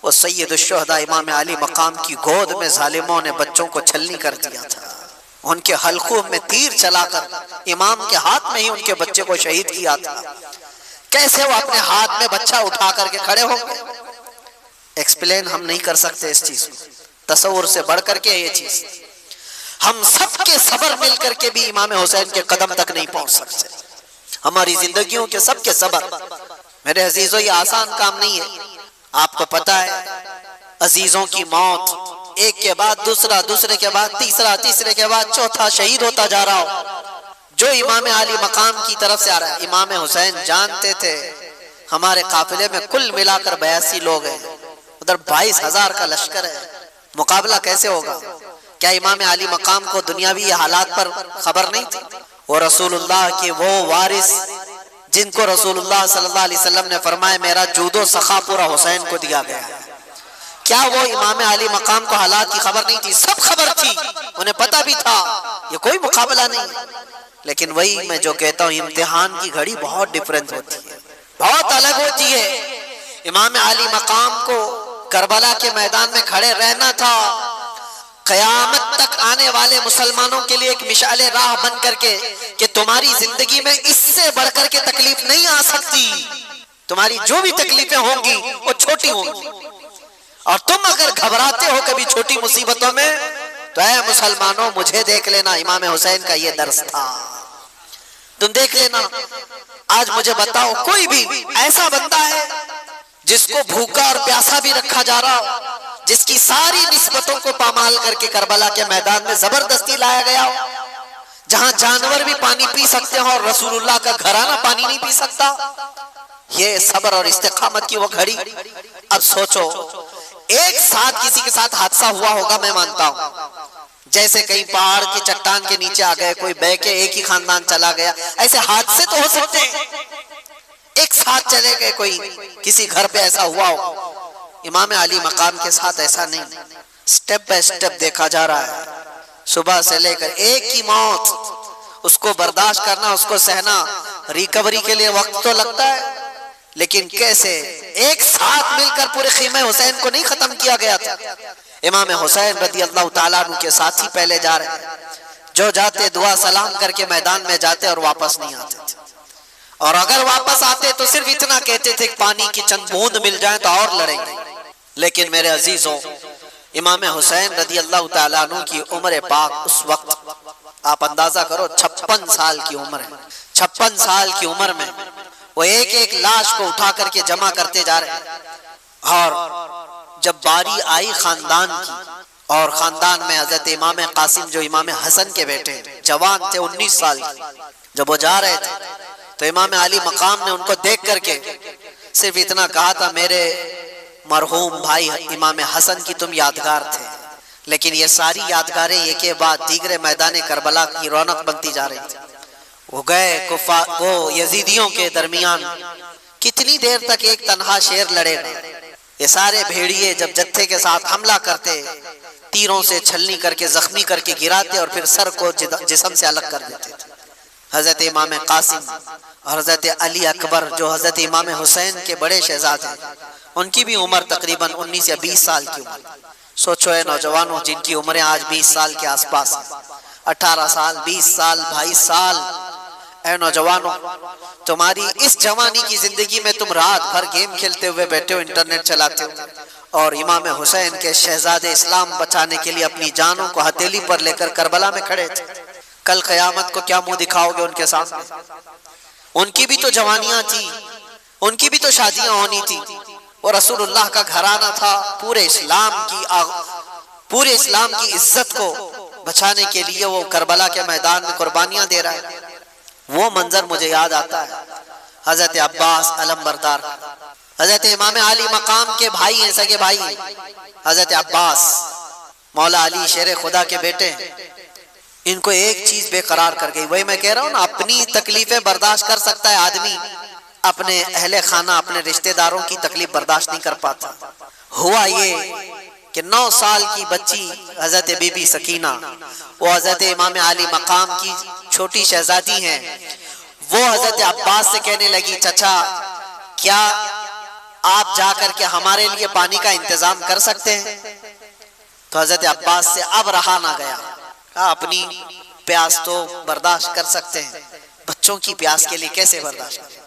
وہ سید الشہداء امام علی مقام کی گود میں ظالموں نے بچوں کو چھلنی کر دیا تھا، ان کے حلقوں میں تیر چلا کر امام کے ہاتھ میں ہی ان کے بچے کو شہید کیا تھا۔ کیسے وہ اپنے ہاتھ میں بچہ اٹھا کر کے کھڑے ہوں گے؟ ایکسپلین ہم نہیں کر سکتے اس چیز کو، تصور سے بڑھ کر کے یہ چیز۔ ہم سب کے صبر مل کر کے بھی امام حسین کے قدم تک نہیں پہنچ سکتے، ہماری زندگیوں کے سب کے صبر۔ میرے عزیزو یہ آسان کام نہیں ہے، آپ کو پتا ہے عزیزوں کی موت ایک کے بعد دوسرا، دوسرے کے بعد تیسرا، تیسرے کے بعد چوتھا شہید ہوتا جا رہا ہو، جو امام علی مقام کی طرف سے آ رہا ہے۔ امام حسین جانتے تھے ہمارے قافلے میں کل ملا کر 82 لوگ ہیں، ادھر 22,000 کا لشکر ہے، مقابلہ کیسے ہوگا؟ کیا امام علی مقام کو دنیاوی حالات پر خبر نہیں تھی؟ وہ رسول اللہ کے وہ وارث جن کو رسول اللہ صلی اللہ علیہ وسلم نے فرمایا میرا جود و سخا پورا حسین کو دیا گیا ہے۔ کیا وہ امام علی مقام کو حالات کی خبر نہیں تھی؟ سب خبر تھی، انہیں پتہ بھی تھا یہ کوئی مقابلہ نہیں۔ لیکن وہی میں جو کہتا ہوں، امتحان کی گھڑی بہت ڈیفرنٹ ہوتی ہے، بہت الگ ہوتی ہے۔ امام علی مقام کو کربلا کے میدان میں کھڑے رہنا تھا، قیامت تک آنے والے مسلمانوں کے لیے ایک مشعل راہ بن کر کے کہ تمہاری زندگی میں اس سے بڑھ کر کے تکلیف نہیں آ سکتی، تمہاری جو بھی تکلیفیں ہوں گی وہ چھوٹی ہوں گی، اور تم اگر گھبراتے ہو کبھی چھوٹی مصیبتوں میں تو اے مسلمانوں مجھے دیکھ لینا، امام حسین کا یہ درس تھا، تم دیکھ لینا۔ آج مجھے بتاؤ کوئی بھی ایسا بندہ ہے جس کو بھوکا اور پیاسا بھی رکھا جا رہا ہو، جس کی ساری نسبتوں کو پامال کر کے کربلا کے میدان میں زبردستی لایا گیا ہو، جہاں جانور بھی پانی پی سکتے ہوں اور رسول اللہ کا گھرانہ پانی نہیں پی سکتا؟ یہ صبر اور استقامت کی وہ گھڑی۔ اب سوچو ایک ساتھ کسی کے ساتھ حادثہ ہوا ہوگا، میں مانتا ہوں، جیسے کئی پہاڑ کے چٹان کے نیچے آ گئے، کوئی بہ کے ایک ہی خاندان چلا گیا، ایسے حادثے تو ہو سکتے ہیں، ایک ساتھ چلے گئے، کوئی کسی گھر پہ ایسا ہوا ہو۔ امام علی مقام کے ساتھ ایسا نہیں، سٹیپ بائی سٹیپ دیکھا جا رہا ہے، صبح سے لے کر ایک ہی موت، اس کو برداشت کرنا، اس کو سہنا، ریکوری کے لیے وقت تو لگتا ہے، لیکن کیسے ایک ساتھ مل کر پورے خیمہ حسین کو نہیں ختم کیا گیا تھا۔ امام حسین رضی اللہ تعالیٰ عنہ کے ساتھ ہی پہلے جا رہے ہیں، جو جاتے دعا سلام کر کے میدان میں جاتے اور واپس نہیں آتے تھے، اور اگر واپس آتے تو صرف اتنا کہتے تھے کہ پانی کی چند بوند مل جائیں تو اور لڑیں گے۔ لیکن میرے عزیزوں، امام حسین رضی اللہ تعالیٰ عنہ کی عمر پاک اس وقت آپ اندازہ کرو 56 سال کی عمر ہے، 56 سال کی عمر میں وہ ایک ایک لاش کو اٹھا کر کے جمع کرتے جا رہے ہیں۔ اور جب باری آئی خاندان کی، اور خاندان میں حضرت امام قاسم جو امام حسن کے بیٹے جوان تھے 19 سال کی، جب وہ جا رہے تھے تو امام علی مقام نے ان کو دیکھ کر کے صرف اتنا کہا تھا میرے مرحوم بھائی امام حسن کی تم یادگار تھے، لیکن یہ ساری یادگاریں ایک کے بعد دیگر میدان کربلا کی رونق بنتی جا رہی تھی۔ وہ گئے وہ یزیدیوں کے درمیان کتنی دیر تک ایک تنہا شیر لڑے گا، یہ سارے بھیڑیے جب جتھے کے ساتھ حملہ کرتے، تیروں سے چھلنی کر کے زخمی کر کے گراتے اور پھر سر کو جسم سے الگ کر دیتے تھے۔ حضرت امام قاسم اور حضرت علی اکبر جو حضرت امام حسین کے بڑے شہزادے، ان کی بھی عمر تقریباً 19 یا 20 سال کی عمر۔ سوچو اے نوجوانوں جن کی عمریں آج 20 سال کے آس پاس ہیں، 18 سال، 20 سال، 22 سال، اے نوجوانوں تمہاری اس جوانی کی زندگی میں تم رات بھر گیم کھیلتے ہوئے بیٹھے ہو، انٹرنیٹ چلاتے ہو، اور امام حسین کے شہزادے اسلام بچانے کے لیے اپنی جانوں کو ہتھیلی پر لے کر کربلا میں کھڑے تھے۔ کل قیامت کو کیا منہ دکھاؤ گے ان کے سامنے؟ ان کی بھی تو جوانیاں تھی، ان کی بھی تو شادیاں ہونی تھی، وہ رسول اللہ کا گھرانہ تھا، پورے اسلام کی عزت کو بچانے کے لیے وہ کربلا کے میدان میں قربانیاں دے رہا ہے۔ وہ منظر مجھے یاد آتا ہے حضرت عباس علم بردار، حضرت امام علی مقام کے بھائی ہیں، سگے بھائی ہیں، حضرت عباس مولا علی شیر خدا کے بیٹے، ان کو ایک چیز بے قرار کر گئی، وہی میں کہہ رہا ہوں نا، اپنی تکلیفیں برداشت کر سکتا ہے آدمی، اپنے اہل خانہ اپنے رشتہ داروں کی تکلیف برداشت نہیں کر پاتا۔ ہوا یہ کہ 9 سال کی بچی حضرت بی بی سکینہ، وہ حضرت امام علی مقام کی چھوٹی شہزادی ہیں، وہ حضرت عباس سے کہنے لگی چچا کیا آپ جا کر کے ہمارے لیے پانی کا انتظام کر سکتے ہیں؟ تو حضرت عباس سے اب رہا نہ گیا، کہا اپنی پیاس تو برداشت کر سکتے ہیں، بچوں کی پیاس کے لیے کیسے برداشت کریں؟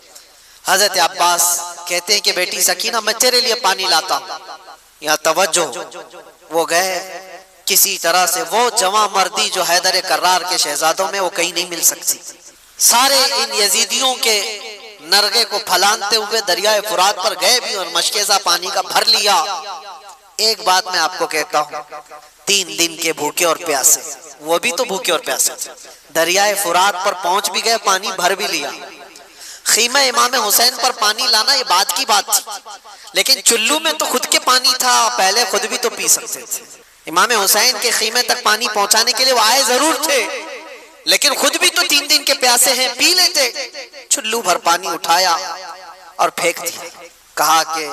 حضرت عباس کہتے ہیں کہ بیٹی سکینہ میں تیرے لیے پانی لاتا ہوں، یا توجہ، وہ گئے کسی طرح سے، وہ جواں مردی جو حیدر کرار کے شہزادوں میں وہ کہیں نہیں مل سکتی، سارے ان یزیدیوں کے نرگے کو پھلانتے ہوئے دریائے فرات پر گئے بھی اور مشکیزہ پانی کا بھر لیا۔ ایک بات میں آپ کو کہتا ہوں، 3 دن کے بھوکے اور پیاسے، وہ بھی تو بھوکے اور پیاسے، دریائے فرات پر پہنچ بھی گئے، پانی بھر بھی لیا۔ خیمہ امام حسین پر پانی لانا یہ بات کی بات تھی، لیکن چلو میں تو خود کے پانی تھا، پہلے خود بھی تو پی سکتے تھے۔ امام حسین کے خیمے تک پانی پہنچانے کے لیے وہ آئے ضرور تھے، لیکن خود بھی تو 3 دن کے پیاسے ہیں، پی لیتے۔ چلو بھر پانی اٹھایا اور پھینک دیا۔ کہا کہ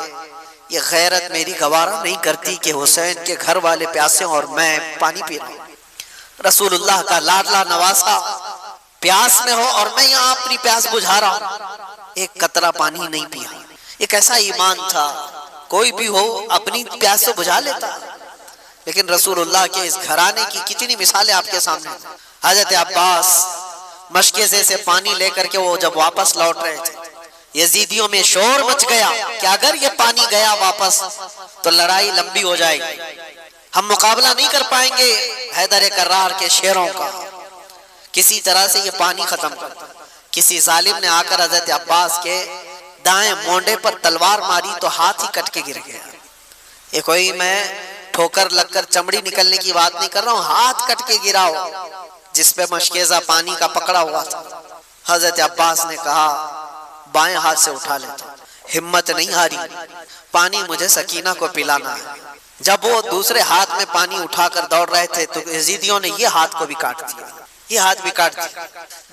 یہ غیرت میری گوارا نہیں کرتی کہ حسین کے گھر والے پیاسے اور میں پانی پی رہا ہوں۔ رسول اللہ کا لاڈلا نواسا پیاس میں ہو اور میں یہاں اپنی پیاس بجھا رہا ہوں، ایک قطرہ پانی نہیں پیا۔ یہ کیسا ایمان تھا، کوئی بھی ہو اپنی پیاس سے بجھا لیتا۔ لیکن رسول اللہ کے اس گھرانے کی کتنی مثالیں آپ کے سامنے۔ حضرت عباس مشکزے سے پانی لے کر کے وہ جب واپس لوٹ رہے تھے، یزیدیوں میں شور مچ گیا کہ اگر یہ پانی گیا واپس تو لڑائی لمبی ہو جائے گی، ہم مقابلہ نہیں کر پائیں گے حیدر کرار کے شیروں کا، کسی طرح سے یہ پانی ختم کر۔ کسی ظالم نے آ کر حضرت عباس کے دائیں مونڈے پر تلوار ماری تو ہاتھ ہی کٹ کے گر گیا۔ یہ کوئی میں ٹھوکر لگ کر چمڑی نکلنے کی بات نہیں کر رہا ہوں، ہاتھ کٹ کے گرا ہو جس پہ مشکیزہ پانی کا پکڑا ہوا تھا۔ حضرت عباس نے کہا بائیں ہاتھ سے اٹھا لیتا، ہمت نہیں ہاری، پانی مجھے سکینہ کو پلانا ہے۔ جب وہ دوسرے ہاتھ میں پانی اٹھا کر دوڑ رہے تھے تو یزیدیوں نے یہ ہاتھ کو بھی کاٹ دیا، یہ ہاتھ بھی کاٹ دیا۔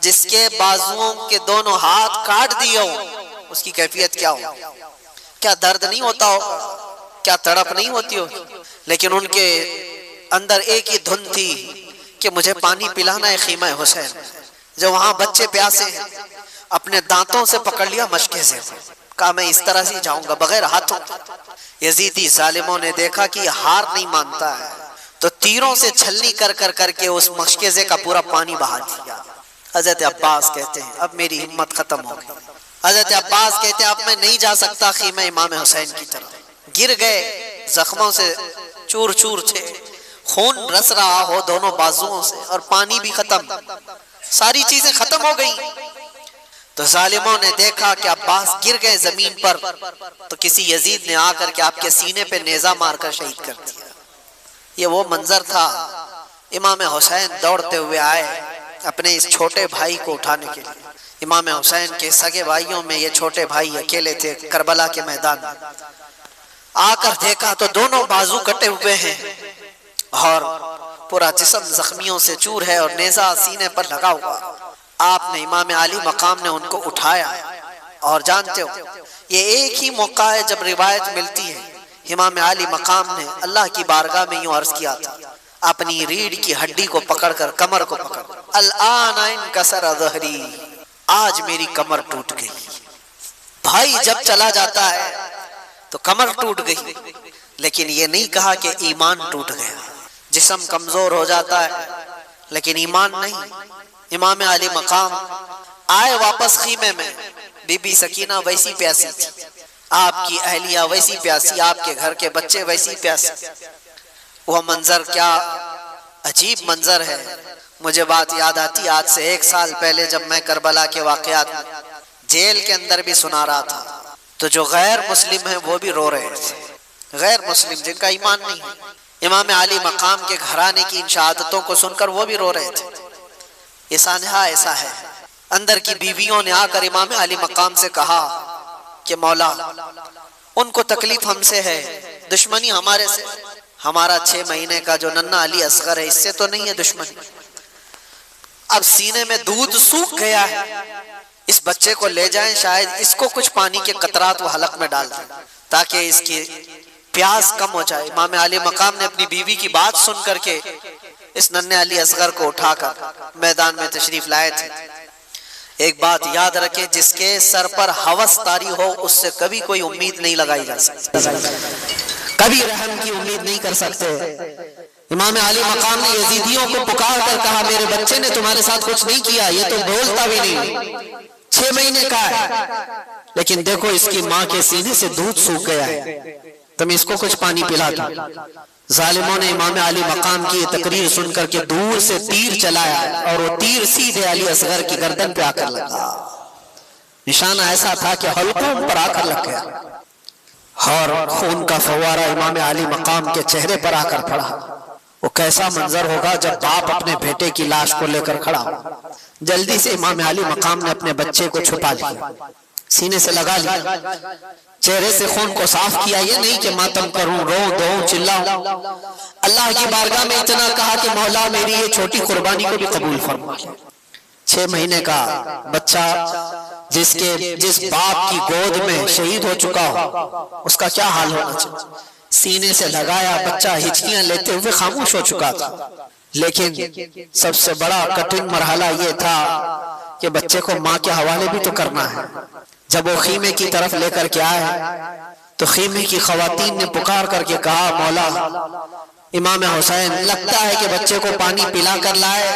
جس کے بازوؤں کے دونوں ہاتھ کاٹ دیے ہو اس کی کیفیت کیا ہو، کیا درد نہیں ہوتا ہوگا، کیا تڑپ نہیں ہوتی ہوگی؟ لیکن ان کے اندر ایک ہی دھن تھی کہ مجھے پانی پلانا ہے خیمہ حسین۔ جو وہاں بچے پیاسے ہیں، اپنے دانتوں سے پکڑ لیا مشکے سے، کہا میں اس طرح سے جاؤں گا بغیر ہاتھوں۔ یزیدی ظالموں نے دیکھا کہ یہ ہار نہیں مانتا ہے تو تیروں سے چھلنی کر کر کر کے اس مشکزے کا پورا پانی بہا دیا۔ حضرت عباس کہتے ہیں اب میری ہمت ختم ہو گئی۔ حضرت عباس کہتے ہیں اب میں نہیں جا سکتا خیمہ امام حسین کی طرف۔ گر گئے، زخموں سے چور چور تھے، خون رس رہا ہو دونوں بازوؤں سے اور پانی بھی ختم، ساری چیزیں ختم ہو گئی۔ تو ظالموں نے دیکھا کہ عباس گر گئے زمین پر تو کسی یزید نے آ کر کے آپ کے سینے پہ نیزہ مار کر شہید کر دیا۔ یہ وہ منظر تھا، امام حسین دوڑتے ہوئے آئے اپنے اس چھوٹے بھائی کو اٹھانے کے لیے۔ امام حسین کے سگے بھائیوں میں یہ چھوٹے بھائی اکیلے تھے کربلا کے میدان میں۔ آ کر دیکھا تو دونوں بازو کٹے ہوئے ہیں اور پورا جسم زخمیوں سے چور ہے اور نیزہ سینے پر لگا ہوا۔ آپ نے امام علی مقام نے ان کو اٹھایا، اور جانتے ہو یہ ایک ہی موقع ہے جب روایت ملتی ہے امام علی مقام نے اللہ کی بارگاہ میں یوں عرض کیا تھا، اپنی ریڑھ کی ہڈی کو پکڑ کر کمر کو پکڑ کر، الآن انکسر ظہری، آج میری کمر ٹوٹ گئی۔ بھائی جب چلا جاتا ہے تو کمر ٹوٹ گئی، لیکن یہ نہیں کہا کہ ایمان ٹوٹ گیا۔ جسم کمزور ہو جاتا ہے لیکن ایمان نہیں۔ امام علی مقام آئے واپس خیمے میں، بی بی سکینہ ویسی پیاسی تھی، آپ کی اہلیہ ویسی پیاسی، آپ کے گھر کے بچے ویسی پیاسی۔ وہ منظر کیا عجیب منظر ہے۔ مجھے بات یاد آتی آج سے 1 سال پہلے جب میں کربلا کے واقعات جیل کے اندر بھی سنا رہا تھا تو جو غیر مسلم ہیں وہ بھی رو رہے تھے، غیر مسلم جن کا ایمان نہیں ہے، امام علی مقام کے گھرانے کی ان شہادتوں کو سن کر وہ بھی رو رہے تھے۔ یہ سانحہ ایسا ہے۔ اندر کی بیویوں نے آ کر امام علی مقام سے کہا کہ مولا ان کو تکلیف ہم سے ہے، دشمنی ہمارے سے، ہمارا 6 مہینے کا جو ننھا علی اصغر ہے اس سے تو نہیں ہے دشمنی، اب سینے میں دودھ سوکھ گیا ہے، اس بچے کو لے جائیں، شاید اس کو کچھ پانی کے قطرات وہ حلق میں ڈال دیں تاکہ اس کی پیاس کم ہو جائے۔ امام علی مقام نے اپنی بیوی کی بات سن کر کے اس ننھے علی اصغر کو اٹھا کر میدان میں تشریف لائے تھے۔ ایک بات یاد رکھیں، جس کے سر پر ہوس طاری ہو اس سے کبھی کوئی امید نہیں لگائی جا سکتی، کبھی رحم کی امید نہیں کر سکتے۔ امام علی مقام نے یزیدیوں کو پکار کر کہا میرے بچے نے تمہارے ساتھ کچھ نہیں کیا، یہ تو بولتا بھی نہیں، 6 مہینے کا ہے، لیکن دیکھو اس کی ماں کے سینے سے دودھ سوکھ گیا ہے، تم اس کو کچھ پانی پلا دو۔ ظالموں نے امام علی مقام کی یہ تقریر سن کر کے دور سے تیر چلایا اور وہ تیر سیدھے علی اصغر کی گردن پہ آ کر لگا۔ نشانہ ایسا تھا کہ حلقوں پر آ کر لگ گیا اور خون کا فوارہ امام علی مقام کے چہرے پر آ کر پڑا۔ وہ کیسا منظر ہوگا جب باپ اپنے بیٹے کی لاش کو لے کر کھڑا ہو۔ جلدی سے امام علی مقام نے اپنے بچے کو چھپا لیا، سینے سے لگا لیا، چہرے سے خون کو صاف کیا، یہ نہیں کہ ماتم کروں، رو دو، چلاؤں، اللہ کی بارگاہ میں اتنا کہا کہ مولا میری یہ چھوٹی قربانی کو بھی قبول فرما لے۔ 6 مہینے کا بچہ جس باپ کی گود میں شہید ہو چکا ہو، اس کا کیا حال ہونا چاہیے؟ سینے سے لگایا، بچہ ہچکیاں لیتے ہوئے خاموش ہو چکا تھا، لیکن سب سے بڑا کٹھن مرحلہ یہ تھا کہ بچے کو ماں کے حوالے بھی تو کرنا ہے۔ جب وہ خیمے کی طرف لے کر کے آئے تو خیمے کی خواتین نے پکار کر کے کہا، مولا امام حسین لگتا ہے کہ بچے کو پانی پلا کر لائے،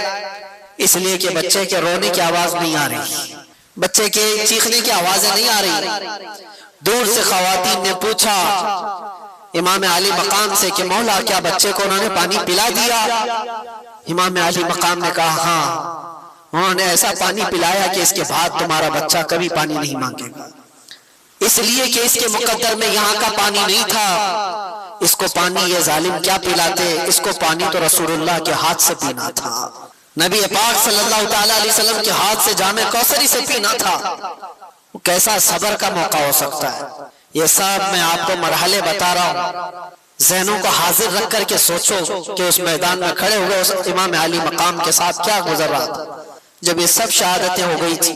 اس لیے کہ بچے کے رونے کی آواز نہیں آ رہی، بچے کے چیخنے کی آوازیں نہیں آ رہی۔ دور سے خواتین نے پوچھا امام علی مقام سے کہ مولا کیا بچے کو انہوں نے پانی پلا دیا؟ امام علی مقام نے کہا ہاں، انہوں نے ایسا پانی پلایا کہ اس کے بعد تمہارا بچہ کبھی پانی نہیں مانگے گا، اس لیے کہ اس کے مقدر میں یہاں کا پانی نہیں تھا، اس کو پانی یہ ظالم کیا پلاتے، اس کو پانی تو رسول اللہ کے ہاتھ سے پینا تھا، نبی پاک صلی اللہ تعالیٰ علیہ وسلم کے ہاتھ سے جام کوثری سے پینا تھا۔ کیسا صبر کا موقع ہو سکتا ہے؟ یہ سب میں آپ کو مرحلے بتا رہا ہوں، ذہنوں کو حاضر رکھ کر کے سوچو کہ اس میدان میں کھڑے ہوئے اس امام علی مقام کے ساتھ کیا گزر رہا تھا۔ جب یہ سب شہادتیں ہو گئی تھی،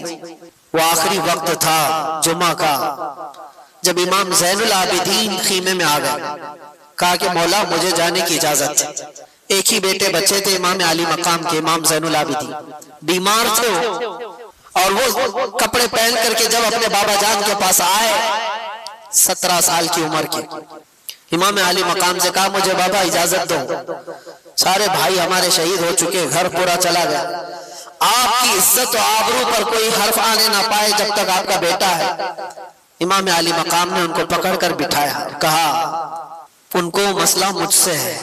وہ آخری وقت تھا جمعہ کا، جب امام زین العابدین خیمے میں آ گئے، کہا کہ مولا مجھے جانے کی اجازت ہے۔ ایک ہی بیٹے بچے تھے امام علی مقام کے، امام زین العابدین، بیمار تھے اور وہ کپڑے پہن کر کے جب اپنے بابا جان کے پاس آئے، 17 سال کی عمر کے، امام علی مقام سے کہا مجھے بابا اجازت دو، سارے بھائی ہمارے شہید ہو چکے، گھر پورا چلا گیا، آپ کی عزت و آبرو پر کوئی حرف آنے نہ پائے جب تک آپ کا بیٹا ہے۔ امام علی مقام نے ان کو پکڑ کر بٹھایا، کہا ان کو مسئلہ مجھ سے ہے،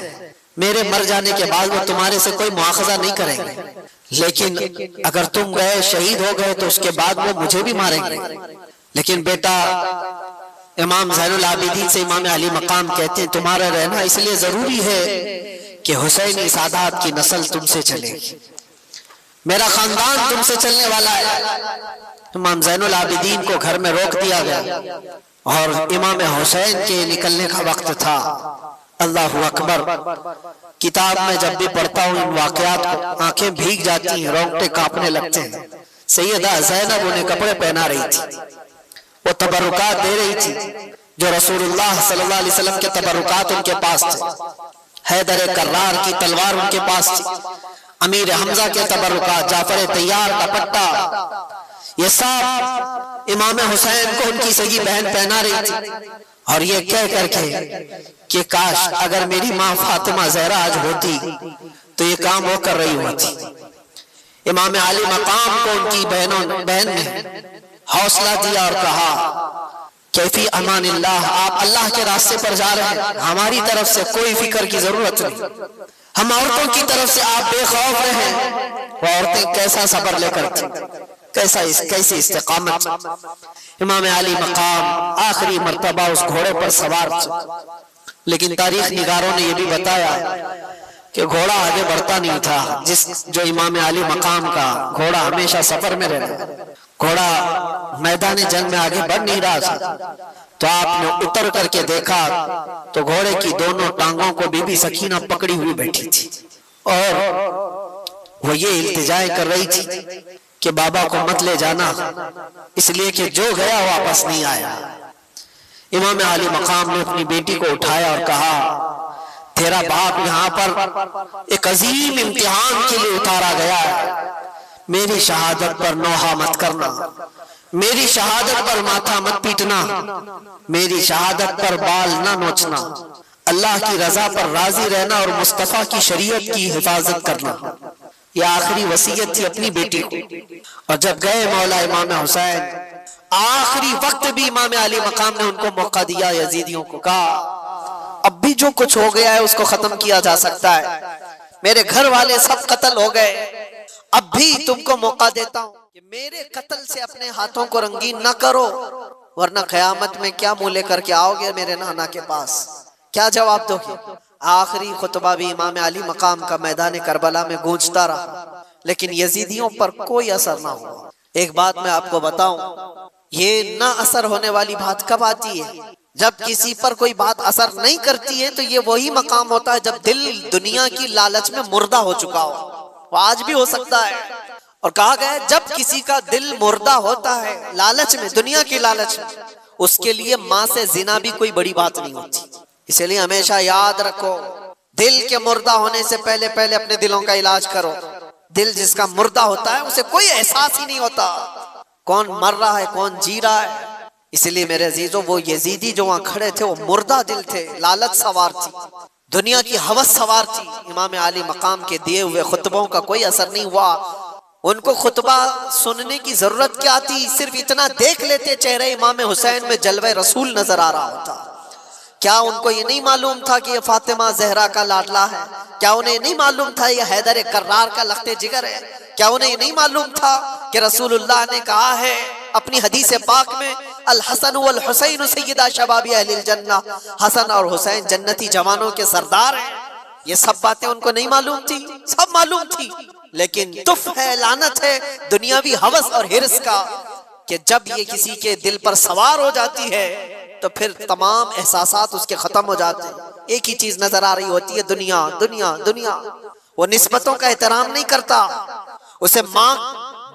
میرے مر جانے کے بعد وہ تمہارے سے کوئی مواخذہ نہیں کریں گے، لیکن اگر تم گئے شہید ہو گئے تو اس کے بعد وہ مجھے بھی ماریں گے۔ لیکن بیٹا امام زین العابدین سے امام علی مقام کہتے ہیں تمہارا رہنا اس لیے ضروری ہے کہ حسینی سادات کی نسل تم سے چلے گی، میرا خاندان تم سے چلنے والا ہے۔ امام زین العابدین کو گھر میں روک دیا گیا اور امام حسین کے نکلنے کا وقت تھا۔ اللہ اکبر، کتاب میں جب بھی پڑھتا ہوں ان واقعات کو آنکھیں بھیگ جاتی ہیں، رونگٹے کانپنے لگتے ہیں۔ سیدہ زینب انہیں کپڑے پہنا رہی تھی، وہ تبرکات دے رہی تھی جو رسول اللہ صلی اللہ علیہ وسلم کے تبرکات ان کے پاس تھے، حیدر کرار کی تلوار ان کے پاس تھی، امیر حمزہ کے تبرکات، جعفر طیار کا پٹا، یہ سب امام حسین کو ان کی سگی بہن پہنا رہی تھی، اور یہ کہہ کر کے کہ کاش اگر میری ماں فاطمہ زہرا آج ہوتی تو یہ کام وہ کر رہی ہوتی۔ امام علی مقام کو ان کی بہن نے حوصلہ دیا اور کہا کیفی امان اللہ، آپ اللہ کے راستے پر جا رہے ہیں، ہماری طرف سے کوئی فکر کی ضرورت نہیں، ہم عورتوں کی طرف سے آپ بے خوف رہیں۔ وہ عورتیں کیسا صبر لے کر تھیں، کیسی استقامت۔ امام علی مقام آخری مرتبہ اس گھوڑے پر سوار تھے، لیکن تاریخ نگاروں نے یہ بھی بتایا کہ گھوڑا آگے بڑھتا نہیں تھا، جو امام علی مقام کا گھوڑا ہمیشہ سفر میں رہتا، گھوڑا میدان جنگ میں آگے بڑھ نہیں رہا تھا، تو آپ نے اتر کر کے دیکھا تو گھوڑے کی دونوں ٹانگوں کو بی بی سکینہ پکڑی ہوئی بیٹھی تھی، اور وہ یہ التجائے کر رہی تھی کہ بابا کو مت لے جانا، اس لیے کہ جو گیا واپس نہیں آیا۔ امام علی مقام نے اپنی بیٹی کو اٹھایا اور کہا تیرا باپ یہاں پر ایک عظیم امتحان کے لیے اتارا گیا ہے، میری شہادت پر نوحہ مت کرنا، میری شہادت پر ماتھا مت پیٹنا، میری شہادت پر بال نہ نوچنا، اللہ کی رضا پر راضی رہنا اور مصطفیٰ کی شریعت کی حفاظت کرنا۔ یہ آخری وصیت تھی اپنی بیٹی کو۔ اور جب گئے مولا امام حسین، آخری وقت بھی امام علی مقام نے ان کو موقع دیا، یزیدیوں کو کہا اب بھی جو کچھ ہو گیا ہے اس کو ختم کیا جا سکتا ہے، میرے گھر والے سب قتل ہو گئے، اب بھی تم کو موقع دیتا ہوں کہ میرے قتل سے اپنے ہاتھوں کو رنگین نہ کرو، ورنہ قیامت میں کیا منہ لے کر کے آؤ گے میرے نانا کے پاس، کیا جواب دو گے؟ آخری خطبہ بھی امام علی مقام کا میدان کربلا میں گونجتا رہا، لیکن یزیدیوں پر کوئی اثر نہ ہوا۔ ایک بات میں آپ کو بتاؤں، یہ نہ اثر ہونے والی بات کب آتی ہے؟ جب کسی پر کوئی بات اثر نہیں کرتی ہے تو یہ وہی مقام ہوتا ہے جب دل دنیا کی لالچ میں مردہ ہو چکا ہو. وہ آج بھی ہو سکتا ہے. اور کہا گیا ہے جب کسی کا دل مردہ ہوتا ہے لالچ میں، دنیا کی لالچ میں، اس کے لیے ماں سے زنا بھی کوئی بڑی بات نہیں ہوتی. اسی لیے ہمیشہ یاد رکھو، دل کے مردہ ہونے سے پہلے پہلے اپنے دلوں کا علاج کرو. دل جس کا مردہ ہوتا ہے اسے کوئی احساس ہی نہیں ہوتا کون مر رہا ہے کون جی رہا ہے. اس لیے میرے عزیزوں، وہ یزیدی جو وہاں کھڑے تھے وہ مردہ دل تھے، لالچ سوار تھی، دنیا کی ہوس سوار تھی. امام عالی مقام کے دیے ہوئے خطبوں کا کوئی اثر نہیں ہوا. ان کو خطبہ سننے کی ضرورت کیا تھی؟ صرف اتنا دیکھ لیتے چہرے امام حسین میں جلوہ رسول نظر آ رہا ہوتا. کیا ان کو یہ نہیں معلوم تھا کہ یہ فاطمہ زہرا کا لاڈلا ہے؟ کیا انہیں نہیں معلوم تھا یہ حیدر کرار کا لخت جگر ہے؟ کیا انہیں یہ نہیں معلوم تھا کہ رسول اللہ نے کہا ہے اپنی حدیث پاک میں الحسن والحسین سیدہ شباب اہل الجنہ، حسن اور حسین جنتی جوانوں کے سردار ہیں؟ یہ سب باتیں ان کو نہیں معلوم تھی؟ سب معلوم تھی، لیکن تف ہے، لعنت ہے دنیاوی ہوس اور حرص کا کہ جب یہ کسی کے دل پر سوار ہو جاتی ہے تو پھر تمام احساسات اس کے ختم ہو جاتے ہیں. ایک ہی چیز نظر آ رہی ہوتی ہے، دنیا دنیا دنیا. وہ نسبتوں کا احترام نہیں کرتا، اسے ماں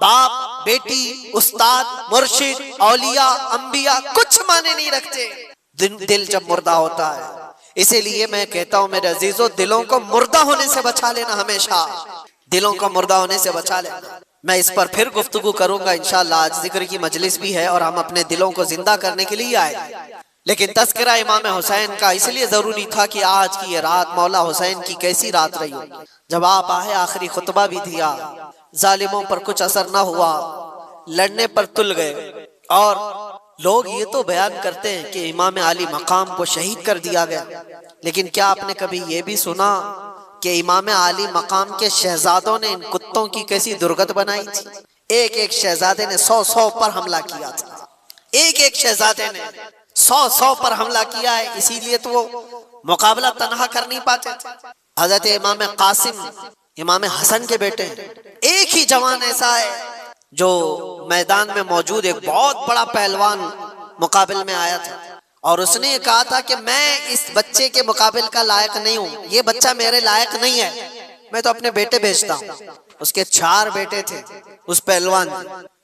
باپ بیٹی استاد مرشد اولیاء انبیاء کچھ معنی نہیں رکھتے دل جب مردہ ہوتا ہے. اسی لیے میں کہتا ہوں میرے عزیزو، دلوں کو مردہ ہونے سے بچا لینا، ہمیشہ دلوں کو مردہ ہونے سے بچا لینا. میں اس پر پھر گفتگو کروں گا انشاءاللہ. آج ذکر کی مجلس بھی ہے اور ہم اپنے دلوں کو زندہ کرنے کے لیے آئے، لیکن تذکرہ امام حسین کا اس لیے ضروری تھا کہ آج کی یہ رات مولا حسین کی کیسی رات رہی ہو. جب آپ آئے آخری خطبہ بھی دیا، ظالموں پر کچھ اثر نہ ہوا، لڑنے پر تل گئے. اور لوگ یہ تو بیان کرتے ہیں کہ امام علی مقام کو شہید کر دیا گیا، لیکن کیا آپ نے کبھی یہ بھی سنا کہ امام علی مقام کے شہزادوں نے ان کتوں کی کیسی درگت بنائی تھی؟ ایک ایک شہزادے نے 100 پر حملہ کیا تھا. ایک ایک شہزادے نے 100 پر حملہ کیا ہے. اسی لیے تو وہ مقابلہ تنہا کر نہیں پاتے تھے. حضرت امام قاسم امام حسن کے بیٹے ہیں. ایک ہی جوان ایسا ہے جو میدان میں موجود ایک بہت بڑا پہلوان مقابل میں آیا تھا، اور اس نے یہ کہا تھا کہ میں اس بچے کے مقابل کا لائق نہیں ہوں، یہ بچہ میرے لائق نہیں ہے، میں تو اپنے بیٹے بھیجتا ہوں. اس کے 4 بیٹے تھے اس پہلوان.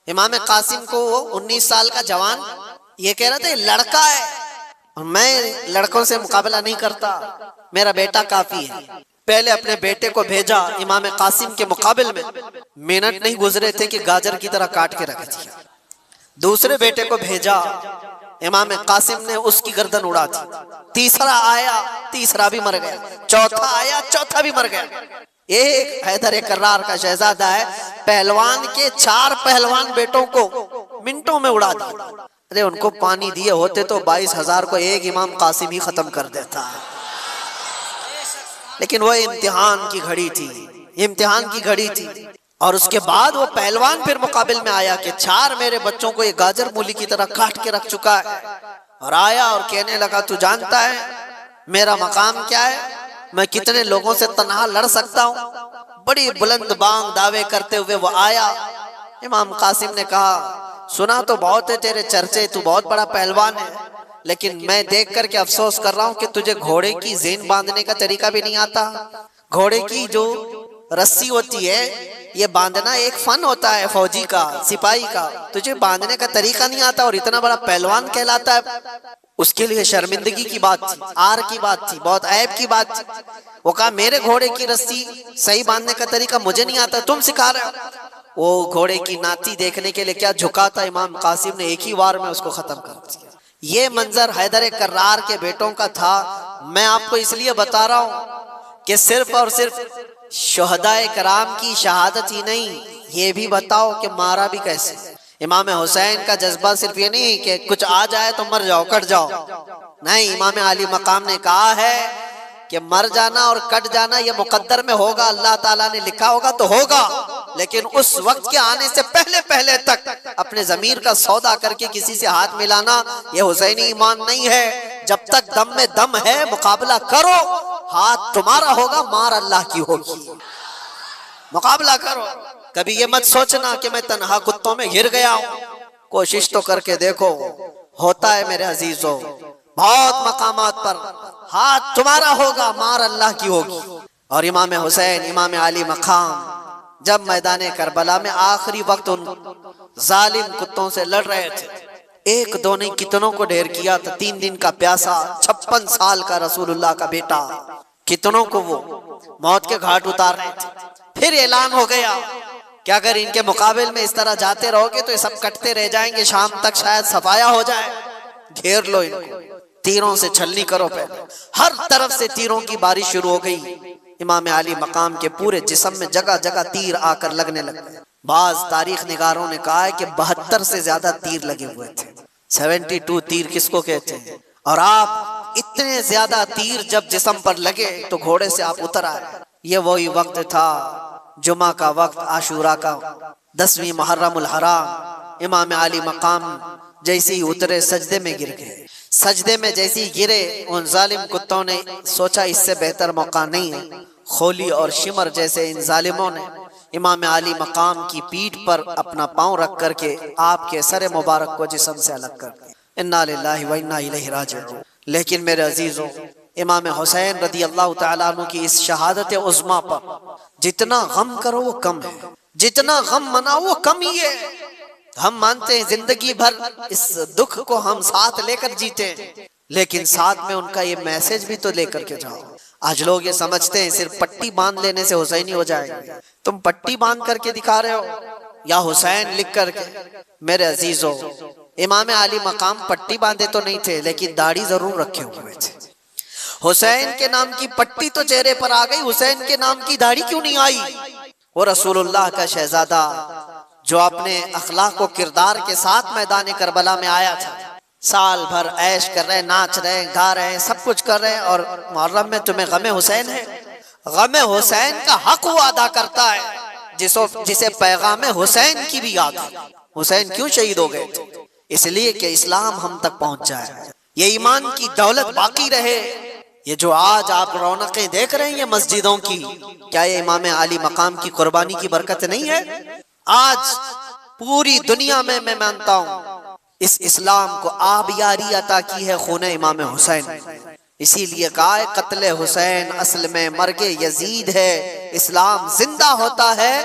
امام قاسم کو وہ 19 سال کا جوان یہ کہہ رہا تھا یہ لڑکا ہے اور میں لڑکوں سے مقابلہ نہیں کرتا، میرا بیٹا کافی ہے. پہلے اپنے بیٹے کو بھیجا امام قاسم کے مقابل میں، منٹ نہیں گزرے تھے کہ گاجر کی طرح کاٹ کے رکھ دیا. دوسرے بیٹے کو بھیجا، امام قاسم نے اس کی گردن اڑا دی. تیسرا آیا، تیسرا بھی مر گیا. چوتھا آیا، چوتھا بھی مر گیا. ایک حیدر کرار کا شہزادہ ہے، پہلوان کے 4 پہلوان بیٹوں کو منٹوں میں اڑا دیا. ارے ان کو پانی دیے ہوتے تو 22,000 کو ایک امام قاسم ہی ختم کر دیتا ہے. لیکن وہ امتحان کی گھڑی تھی، امتحان کی گھڑی تھی. اور اس کے بعد وہ پہلوان پھر مقابل میں آیا کہ 4 میرے بچوں کو یہ گاجر مولی کی طرح کاٹ کے رکھ چکا ہے. اور آیا اور کہنے لگا تو جانتا ہے میرا مقام کیا ہے، میں کتنے لوگوں سے تنہا لڑ سکتا ہوں. بڑی بلند بانگ دعوے کرتے ہوئے وہ آیا. امام قاسم نے کہا سنا تو بہت ہے تیرے چرچے، تو بہت بڑا پہلوان ہے، لیکن میں دیکھ کر کے افسوس کر رہا ہوں کہ تجھے گھوڑے کی زین باندھنے کا طریقہ بھی نہیں آتا. گھوڑے کی جو رسی ہوتی ہے یہ باندھنا ایک فن ہوتا ہے فوجی کا، سپاہی کا، تجھے باندھنے کا طریقہ نہیں آتا اور اتنا بڑا پہلوان کہلاتا ہے. اس کے لیے شرمندگی کی بات تھی، آر کی بات تھی، بہت عیب کی بات تھی. وہ کہا میرے گھوڑے کی رسی صحیح باندھنے کا طریقہ مجھے نہیں آتا، تم سکھا رہے ہو. وہ گھوڑے کی ناتی دیکھنے کے لیے کیا جھکا تھا، امام قاسم نے ایک ہی وار میں اس کو ختم کر دیا. یہ منظر حیدر کرار کے بیٹوں کا تھا. میں آپ کو اس لیے بتا رہا ہوں کہ صرف اور صرف شہداء کرام کی شہادت ہی نہیں، یہ بھی بتاؤ کہ مارا بھی کیسے. امام حسین کا جذبہ صرف یہ نہیں کہ کچھ آ جائے تو مر جاؤ کٹ جاؤ، نہیں، امام علی مقام نے کہا ہے کہ مر جانا اور کٹ جانا یہ مقدر میں ہوگا، اللہ تعالیٰ نے لکھا ہوگا تو ہوگا، لیکن اس وقت کے آنے سے پہلے پہلے تک اپنے ضمیر کا سودا کر کے کسی سے ہاتھ ملانا یہ حسینی ایمان نہیں ہے. جب تک دم میں دم ہے مقابلہ کرو، ہاتھ تمہارا ہوگا مار اللہ کی ہوگی. مقابلہ کرو. کبھی یہ مت سوچنا کہ میں تنہا کتوں میں گر گیا ہوں. کوشش تو کر کے دیکھو. ہوتا ہے میرے عزیزو، بہت مقامات پر ہاتھ تمہارا ہوگا، مار اللہ کی ہوگی۔ اور امام حسین، امام علی مقام جب میدان کربلا میں آخری وقت ان ظالم کتوں سے لڑ رہے تھے، ایک دو نہیں کتنوں کو ڈھیر کیا تھا، 3 دن کا پیاسا، 56 سال کا رسول اللہ کا بیٹا، کتنوں کو وہ موت کے گھاٹ اتار رہے تھے۔ پھر اعلان ہو گیا کہ اگر ان کے مقابل میں اس طرح جاتے رہو گے تو یہ سب کٹتے رہ جائیں گے، شام تک شاید صفایا ہو جائے، گھیر لو ان کو، تیروں سے چھلنی کرو۔ پہلے ہر طرف سے تیروں کی بارش شروع ہو گئی، امام علی مقام کے پورے جسم میں جگہ جگہ تیر آ کر لگنے لگے۔ بعض تاریخ نگاروں نے کہا ہے کہ 72 سے زیادہ تیر لگے ہوئے تھے۔ 72 تیر کس کو کہتے ہیں؟ اور آپ اتنے زیادہ تیر جب جسم پر لگے تو گھوڑے سے آپ اتر آئے۔ یہ وہی وقت تھا، جمعہ کا وقت، عاشوراء کا 10ویں محرم الحرام۔ امام علی مقام جیسے ہی اترے سجدے میں گر گئے۔ سجدے میں جیسے ہی گرے، ان ظالم کتوں نے سوچا اس سے بہتر موقع نہیں ہے۔ خولی اور شمر جیسے ان ظالموں نے امام علی مقام کی پیٹھ پر اپنا پاؤں رکھ کر کے آپ کے سر مبارک کو جسم سے الگ کر دیا۔ انا للہ و انا الیہ راجعون۔ لیکن میرے عزیزوں، امام حسین رضی اللہ تعالیٰ عنہ کی اس شہادت عظمیٰ پر جتنا غم کرو وہ کم ہے، جتنا غم مناؤ وہ کم ہی ہے۔ ہم مانتے ہیں زندگی بھر اس دکھ کو ہم ساتھ لے کر جیتے ہیں، لیکن ساتھ میں ان کا یہ میسج بھی تو لے کر کے جاؤ۔ آج لوگ یہ سمجھتے ہیں صرف پٹی باندھ لینے سے حسینی ہو جائے گا۔ تم پٹی باندھ کر کے دکھا رہے ہو یا حسین لکھ کر کے؟ میرے عزیزوں، امام علی مقام پٹی باندھے تو نہیں تھے، لیکن داڑھی ضرور رکھے ہوئے تھے۔ حسین کے نام کی پٹی تو چہرے پر آ گئی، حسین کے نام کی داڑھی کیوں نہیں آئی؟ وہ رسول اللہ کا شہزادہ جو اپنے اخلاق و کردار کے ساتھ میدان کربلا میں آیا تھا، سال بھر عیش کر رہے، ناچ رہے، گا رہے، سب کچھ کر رہے، اور محرم میں تمہیں غم حسین ہے؟ غم حسین کا حق وہ ادا کرتا ہے جسے پیغام حسین کی بھی یاد ہے۔ حسین کیوں شہید ہو گئے تھے؟ اس لیے کہ اسلام ہم تک پہنچ جائے، یہ ایمان کی دولت باقی رہے۔ یہ جو آج آپ رونقیں دیکھ رہے ہیں یہ مسجدوں کی، کیا یہ امام علی مقام کی قربانی کی برکت نہیں ہے؟ آج پوری دنیا میں میں مانتا ہوں اس اسلام کو آبیاری عطا کی ہے خون امام حسین۔ اسی لیے کہا ہے قتل حسین اصل میں مرگ یزید ہے، اسلام زندہ ہوتا ہے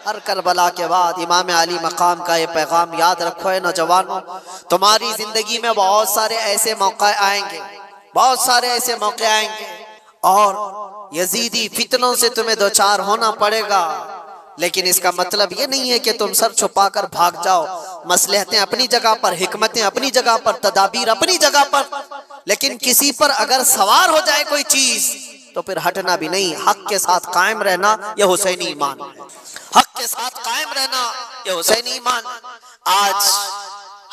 ہر کربلا کے بعد۔ امام علی مقام کا یہ پیغام یاد رکھو ہے نوجوانوں، تمہاری زندگی میں بہت سارے ایسے موقع آئیں گے، بہت سارے ایسے موقع آئیں گے، اور یزیدی فتنوں سے تمہیں دوچار ہونا پڑے گا، لیکن اس کا مطلب یہ نہیں ہے کہ تم سر چھپا کر بھاگ جاؤ۔ مصلحتیں اپنی جگہ پر، حکمتیں اپنی جگہ پر، تدابیر اپنی جگہ پر، لیکن کسی پر اگر سوار ہو جائے کوئی چیز تو پھر ہٹنا بھی نہیں، حق کے ساتھ قائم رہنا یہ حسینی ایمان ہے، حق کے ساتھ قائم رہنا یہ حسینی ایمان۔ آج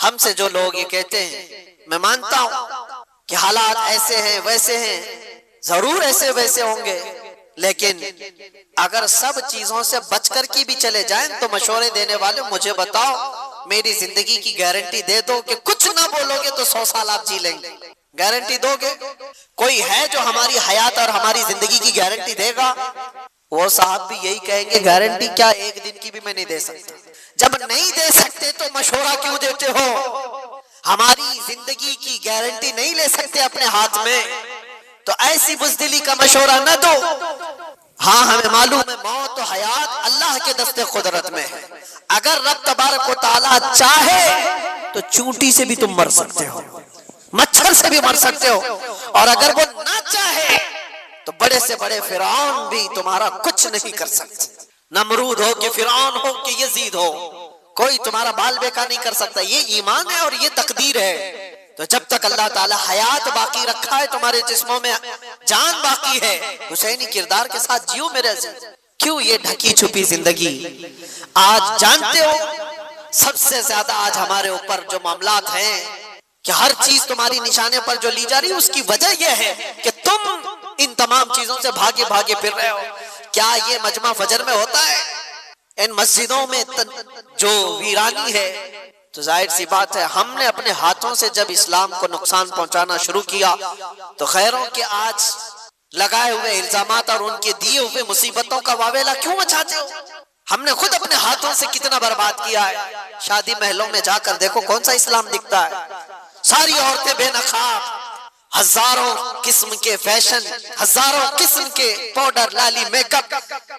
ہم سے جو لوگ یہ کہتے ہیں، میں مانتا ہوں کہ حالات ایسے ہیں ویسے ہیں، ضرور ایسے ویسے ہوں گے، لیکن اگر سب چیزوں سے بچ کر کی بھی چلے جائیں تو مشورے دینے والے مجھے بتاؤ، میری زندگی کی گارنٹی دے دو کہ کچھ نہ بولو گے تو 100 سال آپ جی لیں گے، گارنٹی دو گے؟ کوئی ہے جو ہماری حیات اور ہماری زندگی کی گارنٹی دے گا؟ وہ صاحب بھی یہی کہیں گے گارنٹی کیا، ایک دن کی بھی میں نہیں دے سکتا۔ جب نہیں دے سکتے تو مشورہ کیوں دیتے ہو؟ ہماری زندگی کی گارنٹی نہیں لے سکتے اپنے ہاتھ میں تو ایسی بزدلی کا مشورہ نہ دو۔ ہاں ہمیں معلوم ہے موت و حیات اللہ کے دست قدرت میں ہے، اگر رب تبارک و تعالیٰ چاہے تو چونٹی سے بھی تم مر سکتے ہو، مچھر سے بھی مر سکتے ہو، اور اگر وہ نہ چاہے تو بڑے سے بڑے فرعون بھی تمہارا کچھ نہیں کر سکتے، نمرود ہو کہ فرعون ہو کہ یزید ہو، کوئی تمہارا بال بیکا نہیں کر سکتا۔ یہ ایمان ہے اور یہ تقدیر ہے۔ تو جب تک اللہ تعالیٰ حیات باقی رکھا ہے، تمہارے جسموں میں جان باقی ہے، حسینی کردار کے ساتھ جیو میرے عزیز۔ کیوں یہ ڈھکی چھپی زندگی؟ آج جانتے ہو سب سے زیادہ آج ہمارے اوپر جو معاملات ہیں کہ ہر چیز تمہاری نشانے پر جو لی جا رہی ہے، اس کی وجہ یہ ہے کہ تم ان تمام چیزوں سے بھاگے بھاگے پھر رہے ہو۔ کیا یہ مجمع فجر میں ہوتا ہے؟ ان مسجدوں میں جو ویرانی ہے، تو ظاہر سی بات ہے ہم نے اپنے ہاتھوں سے جب اسلام کو نقصان پہنچانا شروع کیا تو خیروں کے آج لگائے ہوئے الزامات اور ان کے دیے ہوئے مصیبتوں کا واویلا کیوں مچاتے ہو؟ ہم نے خود اپنے ہاتھوں سے کتنا برباد کیا ہے۔ شادی محلوں میں جا کر دیکھو کون سا اسلام دکھتا ہے، ساری عورتیں بے نقاب، ہزاروں قسم کے فیشن، ہزاروں قسم کے پاؤڈر، لالی، میک اپ،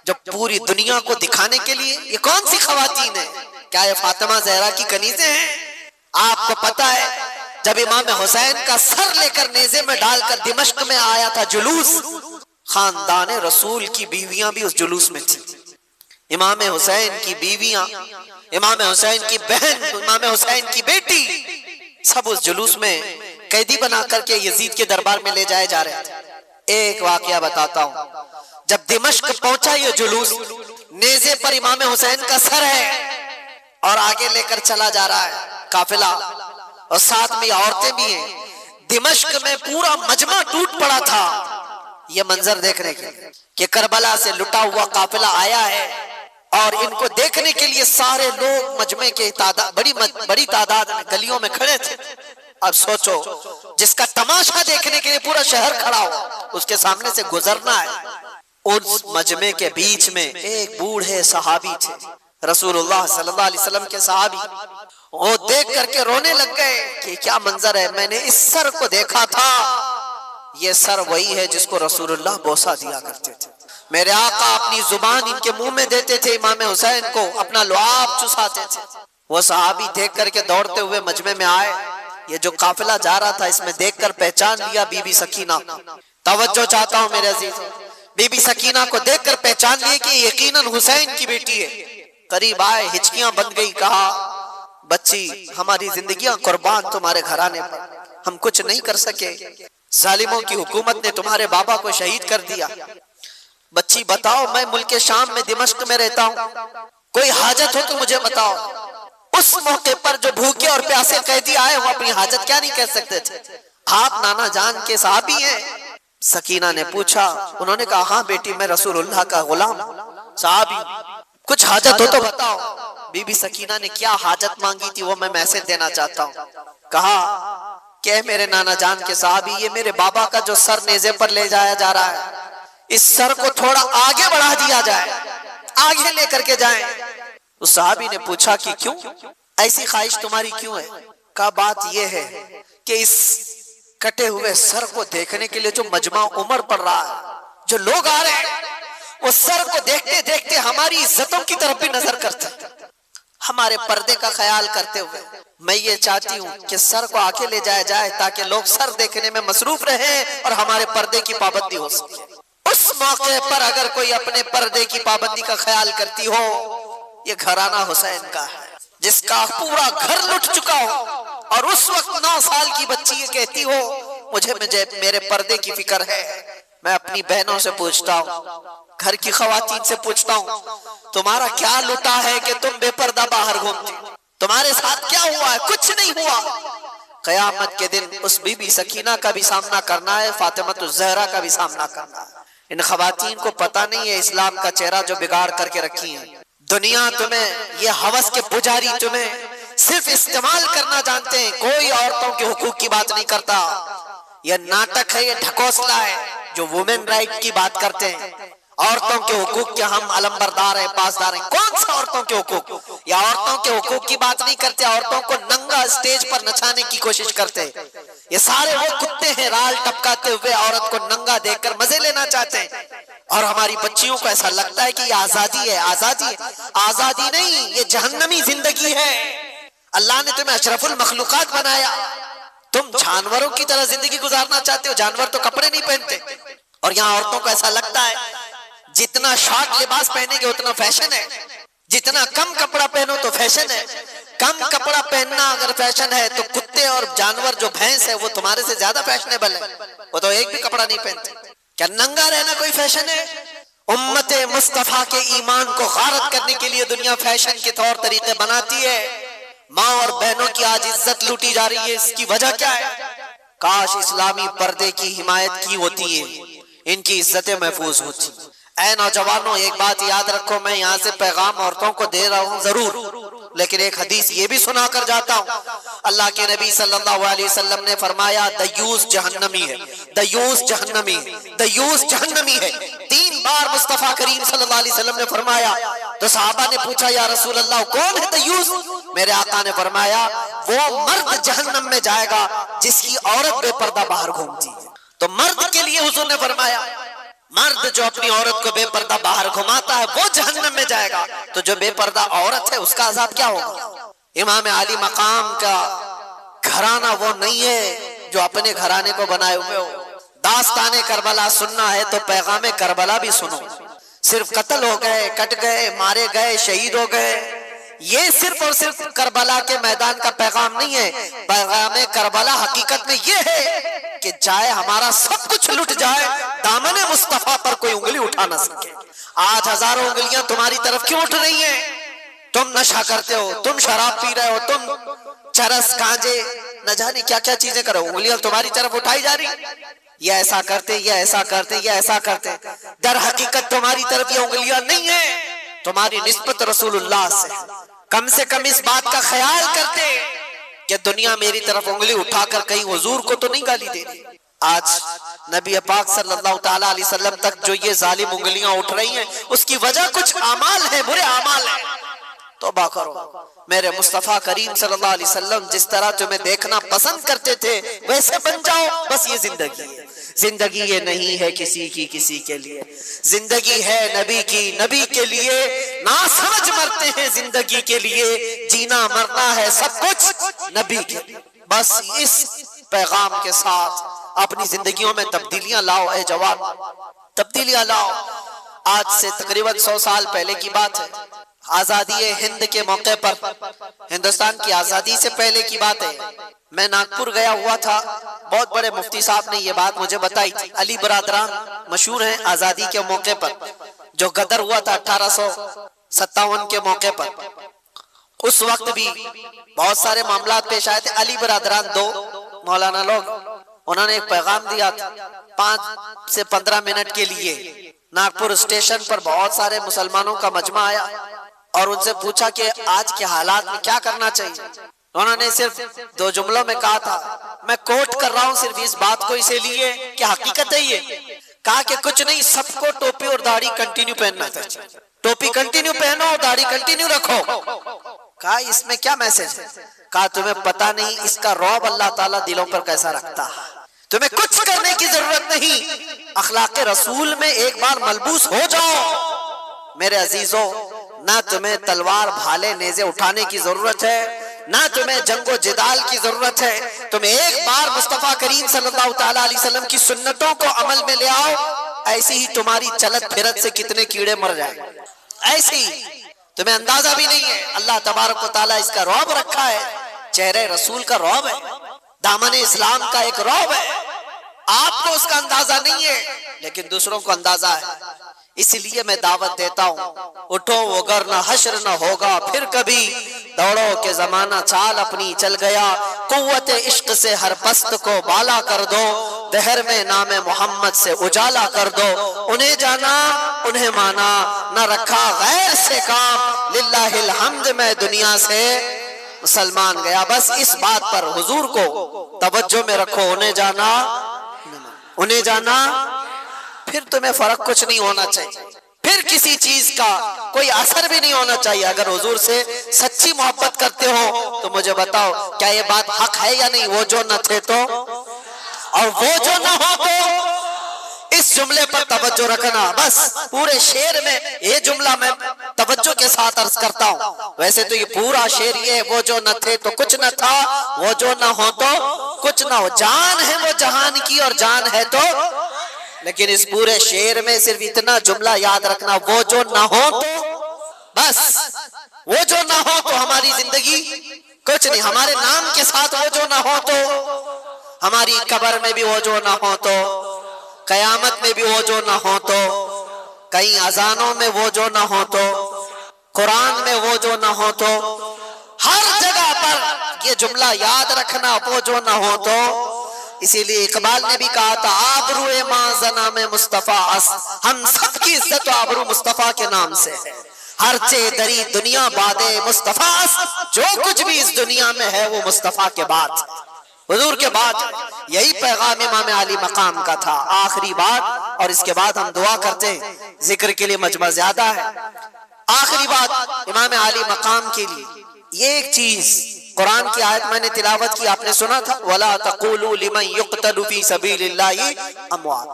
جو پوری دنیا کو دکھانے کے لیے. یہ کون سی خواتین ہیں؟ کیا یہ فاطمہ زہرا کی کنیزیں ہیں؟ آپ کو پتا ہے جب امام حسین کا سر لے کر نیزے میں ڈال کر دمشق میں آیا تھا جلوس، خاندان رسول کی بیویاں بھی اس جلوس میں تھی. امام حسین کی بیویاں، امام حسین کی بہن، امام حسین کی بیٹی، سب اس جلوس میں قیدی بنا کر کے یزید کے دربار میں لے جائے جا رہے تھے. ایک واقعہ بتاتا ہوں. جب دمشق پہنچا یہ جلوس، نیزے پر امام حسین کا سر ہے اور آگے لے کر چلا جا رہا ہے قافلہ، اور ساتھ میں عورتیں بھی ہیں. دمشق میں پورا مجمع ٹوٹ پڑا تھا یہ منظر دیکھنے کے کہ کربلا سے لٹا ہوا قافلہ آیا ہے، اور ان کو دیکھنے کے لیے سارے لوگ مجمع کے بڑی تعداد میں گلیوں میں کھڑے تھے. اب سوچو، جس کا تماشا دیکھنے کے لیے پورا شہر کھڑا ہو، اس کے سامنے سے گزرنا ہے. اس مجمع کے بیچ میں ایک بوڑھے صحابی تھے، رسول اللہ صلی اللہ علیہ وسلم کے صحابی. وہ دیکھ کر کے رونے لگ گئے کہ کیا منظر ہے، میں نے اس سر کو دیکھا تھا، یہ سر وہی ہے جس کو رسول اللہ بوسہ دیا کرتے تھے. میرے آقا اپنی زبان ان کے منہ میں دیتے تھے، امام حسین کو اپنا لعاب چساتے تھے. وہ صحابی دیکھ کر کے دوڑتے ہوئے مجمع میں آئے. یہ جو قافلہ جا رہا تھا اس میں دیکھ کر پہچان لیا بی بی سکینہ. توجہ چاہتا ہوں میرے عزیز، بی بی سکینہ کو دیکھ کر پہچان لیے کہ یقیناً حسین کی بیٹی ہے. قریب آئے، ہچکیاں بن گئی، کہا بچی ہماری زندگیاں قربان تمہارے گھرانے پر، ہم کچھ نہیں کر سکے، ظالموں کی حکومت نے تمہارے بابا کو شہید کر دیا. بچی بتاؤ، میں ملک شام میں دمشق میں رہتا ہوں، کوئی حاجت ہو تو مجھے بتاؤ. اس موقع پر جو بھوکے اور پیاسے قیدی آئے وہ اپنی حاجت کیا نہیں کہہ سکتے تھے؟ آپ نانا جان کے صحابی ہیں. سکینہ نے پوچھا، انہوں نے کہا ہاں بیٹی میں رسول اللہ کا غلام صحابی، کچھ حاجت ہو تو بتاؤ. بی بی سکینہ نے کیا حاجت مانگی تھی وہ میں میسج دینا چاہتا ہوں. کہا کہ میرے نانا جان کے صحابی، یہ میرے بابا کا جو سر نیزے پر لے جایا جا رہا ہے، اس سر کو تھوڑا آگے بڑھا دیا جائے، آگے لے کر کے جائیں. اس صحابی نے پوچھا کہ کیوں، ایسی خواہش تمہاری کیوں ہے؟ کہا بات یہ ہے کہ اس کٹے ہوئے سر کو دیکھنے کے لیے جو مجمع عمر پڑ رہا ہے، جو لوگ آ رہے ہیں، وہ سر کو دیکھتے دیکھتے ہماری عزتوں کی طرف بھی نظر کرتے ہیں، ہمارے پردے کا خیال کرتے ہوئے میں یہ چاہتی ہوں کہ سر کو آگے لے جایا جائے تاکہ لوگ سر دیکھنے میں مصروف رہیں اور ہمارے پردے کی پابندی ہو سکے. اس موقع پر اگر کوئی اپنے پردے کی پابندی کا خیال کرتی ہو، یہ گھرانہ حسین کا ہے جس کا پورا گھر لٹ چکا ہو، اور اس وقت 9 سال کی بچی یہ کہتی ہو مجھے میرے پردے کی فکر ہے. میں اپنی بہنوں سے پوچھتا ہوں، گھر کی خواتین سے پوچھتا ہوں، تمہارا کیا لٹا ہے کہ تم بے پردہ باہر گھومتے؟ تمہارے ساتھ کیا ہوا ہے؟ کچھ نہیں ہوا. قیامت کے دن اس بی بی سکینہ کا بھی سامنا کرنا ہے، فاطمہ الزہرا کا بھی سامنا کرنا ہے. ان خواتین کو پتہ نہیں ہے اسلام کا چہرہ جو بگاڑ کر کے رکھی ہیں. دنیا تمہیں، یہ ہوس کے پجاری تمہیں صرف استعمال کرنا جانتے ہیں، کوئی عورتوں کے حقوق کی بات نہیں کرتا. یہ ناٹک ہے، یہ ڈھکوسلا ہے جو وومن رائٹ کی بات کرتے ہیں. عورتوں کے حقوق کے ہم علمبردار ہیں، پاسدار ہیں. کون سا عورتوں کے حقوق؟ یا عورتوں کے حقوق کی بات نہیں کرتے، عورتوں کو ننگا اسٹیج پر نچانے کی کوشش کرتے. یہ سارے وہ کتے ہیں رال ٹپکاتے ہوئے عورت کو ننگا دیکھ کر مزے لینا چاہتے ہیں، اور ہماری بچیوں کو ایسا لگتا ہے کہ یہ آزادی ہے. آزادی ہے؟ آزادی نہیں، یہ جہنمی زندگی ہے. اللہ نے تمہیں اشرف المخلوقات بنایا، تم جانوروں کی طرح زندگی گزارنا چاہتے ہو. جانور تو کپڑے نہیں پہنتے، اور یہاں عورتوں کو ایسا لگتا ہے جتنا شارٹ لباس پہنیں گے اتنا فیشن ہے، جتنا کم کپڑا پہنو تو فیشن ہے. کم کپڑا پہننا اگر فیشن ہے تو کتے اور جانور جو بھینس ہے وہ تمہارے سے زیادہ فیشنیبل ہے، وہ تو ایک بھی کپڑا نہیں پہنتے. کیا ننگا رہنا کوئی فیشن ہے؟ امت مصطفیٰ کے ایمان کو غارت کرنے کے لیے دنیا فیشن کے طور طریقے بناتی ہے. ماں اور بہنوں کی آج عزت لوٹی جا رہی ہے، اس کی وجہ کیا ہے؟ کاش اسلامی پردے کی حمایت کی ہوتی ہے، ان کی عزتیں محفوظ ہوتی. اے نوجوانوں، ایک بات یاد رکھو، میں یہاں سے پیغام عورتوں کو دے رہا ہوں ضرور، لیکن ایک حدیث یہ بھی سنا کر جاتا ہوں. اللہ کے نبی صلی اللہ علیہ وسلم نے فرمایا دیوس جہنمی ہے، دیوس جہنمی، دیوس جہنمی ہے. 3 بار مصطفیٰ کریم صلی اللہ علیہ وسلم نے فرمایا. تو صحابہ نے پوچھا یا رسول اللہ کون ہے دیوس؟ میرے آقا نے فرمایا وہ مرد جہنم میں جائے گا جس کی عورت بے پردہ باہر گھومتی ہے۔ تو مرد کے لیے حضور نے فرمایا مرد جو اپنی عورت کو بے پردہ باہر گھماتا ہے وہ جہنم میں جائے گا، تو جو بے پردہ عورت ہے اس کا عذاب کیا ہوگا؟ امام علی مقام کا گھرانہ وہ نہیں ہے جو اپنے گھرانے کو بنائے ہوئے ہو۔ داستان کربلا سننا ہے تو پیغام کربلا بھی سنو۔ صرف قتل ہو گئے، کٹ گئے، مارے گئے، شہید ہو گئے، یہ صرف اور صرف کربلا کے میدان کا پیغام نہیں ہے۔ پیغام کربلا حقیقت میں یہ ہے کہ چاہے ہمارا سب کچھ لٹ جائے، دامن مصطفیٰ پر کوئی انگلی اٹھا نہ سکے۔ آج ہزاروں انگلیاں تمہاری طرف کیوں اٹھ رہی ہیں؟ تم نشہ کرتے ہو، تم شراب پی رہے ہو، تم چرس گانجے نہ جانے کیا کیا چیزیں کرو، انگلیاں تمہاری طرف اٹھائی جا رہی، یہ ایسا کرتے، یہ ایسا کرتے، یہ ایسا کرتے۔ در حقیقت تمہاری طرف یہ انگلیاں نہیں ہیں، تمہاری نسبت رسول اللہ سے۔ کم سے کم اس بات کا خیال کرتے کہ دنیا میری طرف انگلی اٹھا کر کہیں حضور کو تو نہیں گالی دے رہی۔ آج نبی پاک صلی اللہ تعالیٰ علیہ وسلم تک جو یہ ظالم انگلیاں اٹھ رہی ہیں، اس کی وجہ کچھ اعمال ہیں، برے اعمال ہیں۔ توبہ کرو۔ میرے مصطفیٰ کریم صلی اللہ علیہ وسلم جس طرح تمہیں دیکھنا پسند کرتے تھے ویسے بن جاؤ، بس یہ زندگی ہے۔ زندگی یہ نہیں ہے کسی کی کسی کے لیے، زندگی ہے نبی کی نبی کے لیے۔ نہ سمجھ مرتے ہیں زندگی کے لیے، جینا مرنا ہے سب کچھ نبی کے لیے۔ بس اس پیغام کے ساتھ اپنی زندگیوں میں تبدیلیاں لاؤ اے جوان، تبدیلیاں لاؤ۔ آج سے تقریباً 100 سال پہلے کی بات ہے، آزادی ہند کے موقع پر، ہندوستان کی آزادی سے پہلے کی بات ہے، میں ناگپور گیا ہوا تھا۔ بہت بڑے مفتی صاحب نے یہ بات مجھے بتائی تھی۔ علی برادران مشہور ہیں آزادی کے موقع پر، جو غدر ہوا تھا 1857 کے موقع پر، اس وقت بھی بہت سارے معاملات پیش آئے تھے۔ علی برادران دو مولانا لوگ، انہوں نے ایک پیغام دیا تھا 5 سے 15 منٹ کے لیے۔ ناگپور اسٹیشن پر بہت سارے مسلمانوں کا مجمع آیا اور ان سے پوچھا کہ آج کے حالات میں کیا کرنا چاہیے۔ انہوں نے صرف 2 جملوں میں کہا تھا، میں کوٹ کر رہا ہوں صرف اس بات کو اسی لیے کہ حقیقت ہے یہ، کہا کہ کچھ نہیں، سب کو ٹوپی اور داڑھی کنٹینیو پہننا چاہیے، ٹوپی کنٹینیو پہنو اور داڑھی کنٹینیو رکھو۔ کہا اس میں کیا میسج ہے؟ کہا تمہیں پتہ نہیں اس کا رعب اللہ تعالیٰ دلوں پر کیسا رکھتا ہے۔ تمہیں کچھ کرنے کی ضرورت نہیں، اخلاق رسول میں ایک بار ملبوس ہو جاؤ۔ میرے عزیزوں، نہ تمہیں تلوار بھالے نیزے اٹھانے کی ضرورت ہے، نہ تمہیں جنگ و جدال کی ضرورت ہے۔ تم ایک بار مصطفیٰ کریم صلی اللہ تعالیٰ علیہ وسلم کی سنتوں کو عمل میں لے آؤ، ایسی ہی تمہاری چلت پھرت سے کتنے کیڑے مر جائیں، ایسی تمہیں اندازہ بھی نہیں ہے۔ اللہ تبارک و تعالیٰ اس کا رعب رکھا ہے، چہرے رسول کا رعب ہے، دامن اسلام کا ایک رعب ہے۔ آپ کو اس کا اندازہ نہیں ہے لیکن دوسروں کو اندازہ ہے۔ اس لیے میں دعوت دیتا ہوں، اٹھو وگرنہ حشر نہ ہوگا پھر کبھی، دوڑو کہ زمانہ چال اپنی چل گیا، قوت عشق سے ہر پست کو بالا کر دو، دہر میں نام محمد سے اجالا کر دو۔ انہیں جانا انہیں مانا، نہ رکھا غیر سے کام، للہ الحمد میں دنیا سے مسلمان گیا۔ بس اس بات پر حضور کو توجہ میں رکھو، انہیں جانا انہیں جانا، پھر تمہیں فرق کچھ نہیں ہونا چاہیے، پھر کسی چیز کا کوئی اثر بھی نہیں ہونا چاہیے۔ اگر حضور سے سچی محبت کرتے ہو تو مجھے بتاؤ کیا یہ بات حق ہے یا نہیں؟ وہ جو نہ تھے تو اور وہ جو نہ ہو تو، اس جملے پر توجہ رکھنا۔ بس پورے شعر میں یہ جملہ میں توجہ کے ساتھ عرض کرتا ہوں، ویسے تو یہ پورا شعر یہ ہے، وہ جو نہ تھے تو کچھ نہ تھا، وہ جو نہ ہو تو کچھ نہ ہو، جان ہے وہ جہان کی اور جان ہے تو، لیکن اس پورے شعر میں صرف اتنا جملہ یاد رکھنا، وہ جو نہ ہو تو، بس وہ جو نہ ہو تو ہماری زندگی کچھ نہیں۔ ہمارے نام کے ساتھ وہ جو نہ ہو تو، ہماری قبر میں بھی وہ جو نہ ہو تو، قیامت میں بھی وہ جو نہ ہو تو، کئی اذانوں میں وہ جو نہ ہو تو، قرآن میں وہ جو نہ ہو تو، ہر جگہ پر یہ جملہ یاد رکھنا، وہ جو نہ ہو تو۔ اسی لیے اقبال نے بھی کہا تھا، آبرو ماں زنام مصطفیٰ اس، ہم سب کی عزت و آبرو مصطفیٰ کے نام سے ہے، ہر چے دری دنیا بادے مصطفیٰ اس، جو کچھ بھی اس دنیا میں ہے وہ مصطفیٰ کے بعد، حضور کے بعد۔ یہی پیغام امام علی مقام کا تھا۔ آخری بات، اور اس کے بعد ہم دعا کرتے ہیں، ذکر کے لیے مجمع زیادہ ہے۔ آخری بات امام علی مقام کے لیے یہ ایک چیز قرآن کی آیت میں نے تلاوت کی، آپ نے سنا تھا وَلَا تَقُولُوا لِمَنْ يُقْتَلُ فِي سَبِيلِ اللَّهِ أَمْوَاتٌ.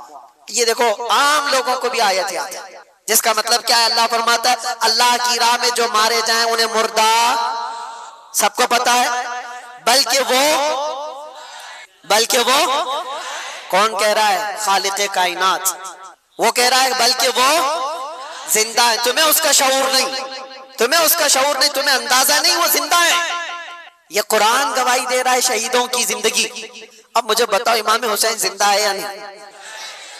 یہ دیکھو عام لوگوں کو بھی آیت یاد ہے، جس کا مطلب کیا ہے؟ اللہ فرماتا ہے اللہ کی راہ میں جو مارے جائیں انہیں مردہ، سب کو پتا ہے، بلکہ وہ کون کہہ رہا ہے؟ خالق کائنات. وہ کہہ رہا ہے بلکہ وہ زندہ ہے. تمہیں اس کا شعور نہیں، تمہیں اندازہ نہیں وہ زندہ ہے. یہ قرآن گواہی دے رہا ہے شہیدوں کی زندگی. اب مجھے بتاؤ امام حسین زندہ ہے یا نہیں؟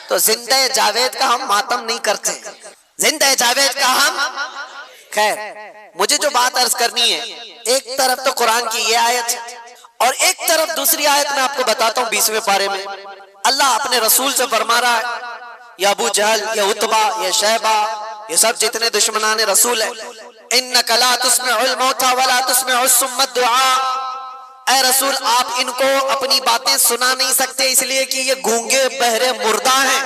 تو زندہ جاوید کا ہم ماتم نہیں کرتے، زندہ جاوید کا ہم خیر. مجھے جو بات عرض کرنی ہے، ایک طرف تو قرآن کی یہ آیت اور ایک طرف دوسری آیت میں آپ کو بتاتا ہوں 20ویں پارے میں اللہ اپنے رسول سے فرما رہا ہے، یا ابو جہل، یا عتبہ، یا شیبہ، یہ سب جتنے دشمنان رسول ہیں، انک لا تسمع الموتى ولا تسمع الصم الدعاء. اے رسول آپ ان کو اپنی باتیں سنا نہیں سکتے اس لیے کہ یہ گونگے بہرے مردہ ہیں.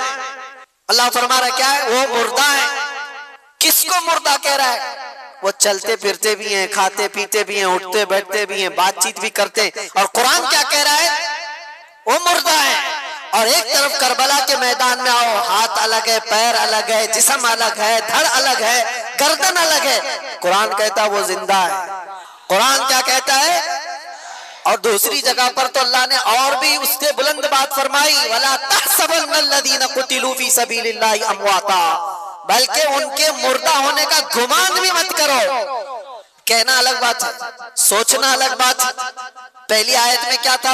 اللہ فرما رہا ہے کیا ہے؟ وہ مردہ ہیں. کس کو مردہ کہہ رہا ہے؟ وہ چلتے پھرتے بھی ہیں، کھاتے پیتے بھی ہیں، اٹھتے بیٹھتے بھی ہیں، بات چیت بھی کرتے ہیں. اور قرآن کیا کہہ رہا ہے؟ وہ مردہ ہے. اور ایک طرف کربلا کے میدان میں آؤ، ہاتھ الگ ہے، پیر الگ ہے، جسم الگ ہے، دھڑ الگ ہے، گردن الگ ہے. قرآن کہتا ہے وہ زندہ ہے. قرآن کیا کہتا ہے؟ اور دوسری جگہ پر تو اللہ نے اور بھی اس سے بلند بات فرمائی، وَلَا تَحْسَبَنَّ الَّذِينَ قُتِلُوا فِي سَبِيلِ اللَّهِ أَمْوَاتًا. بلکہ ان کے مردہ ہونے کا گمان بھی مت کرو. کہنا الگ بات ہے، سوچنا الگ بات ہے. پہلی آیت میں کیا تھا؟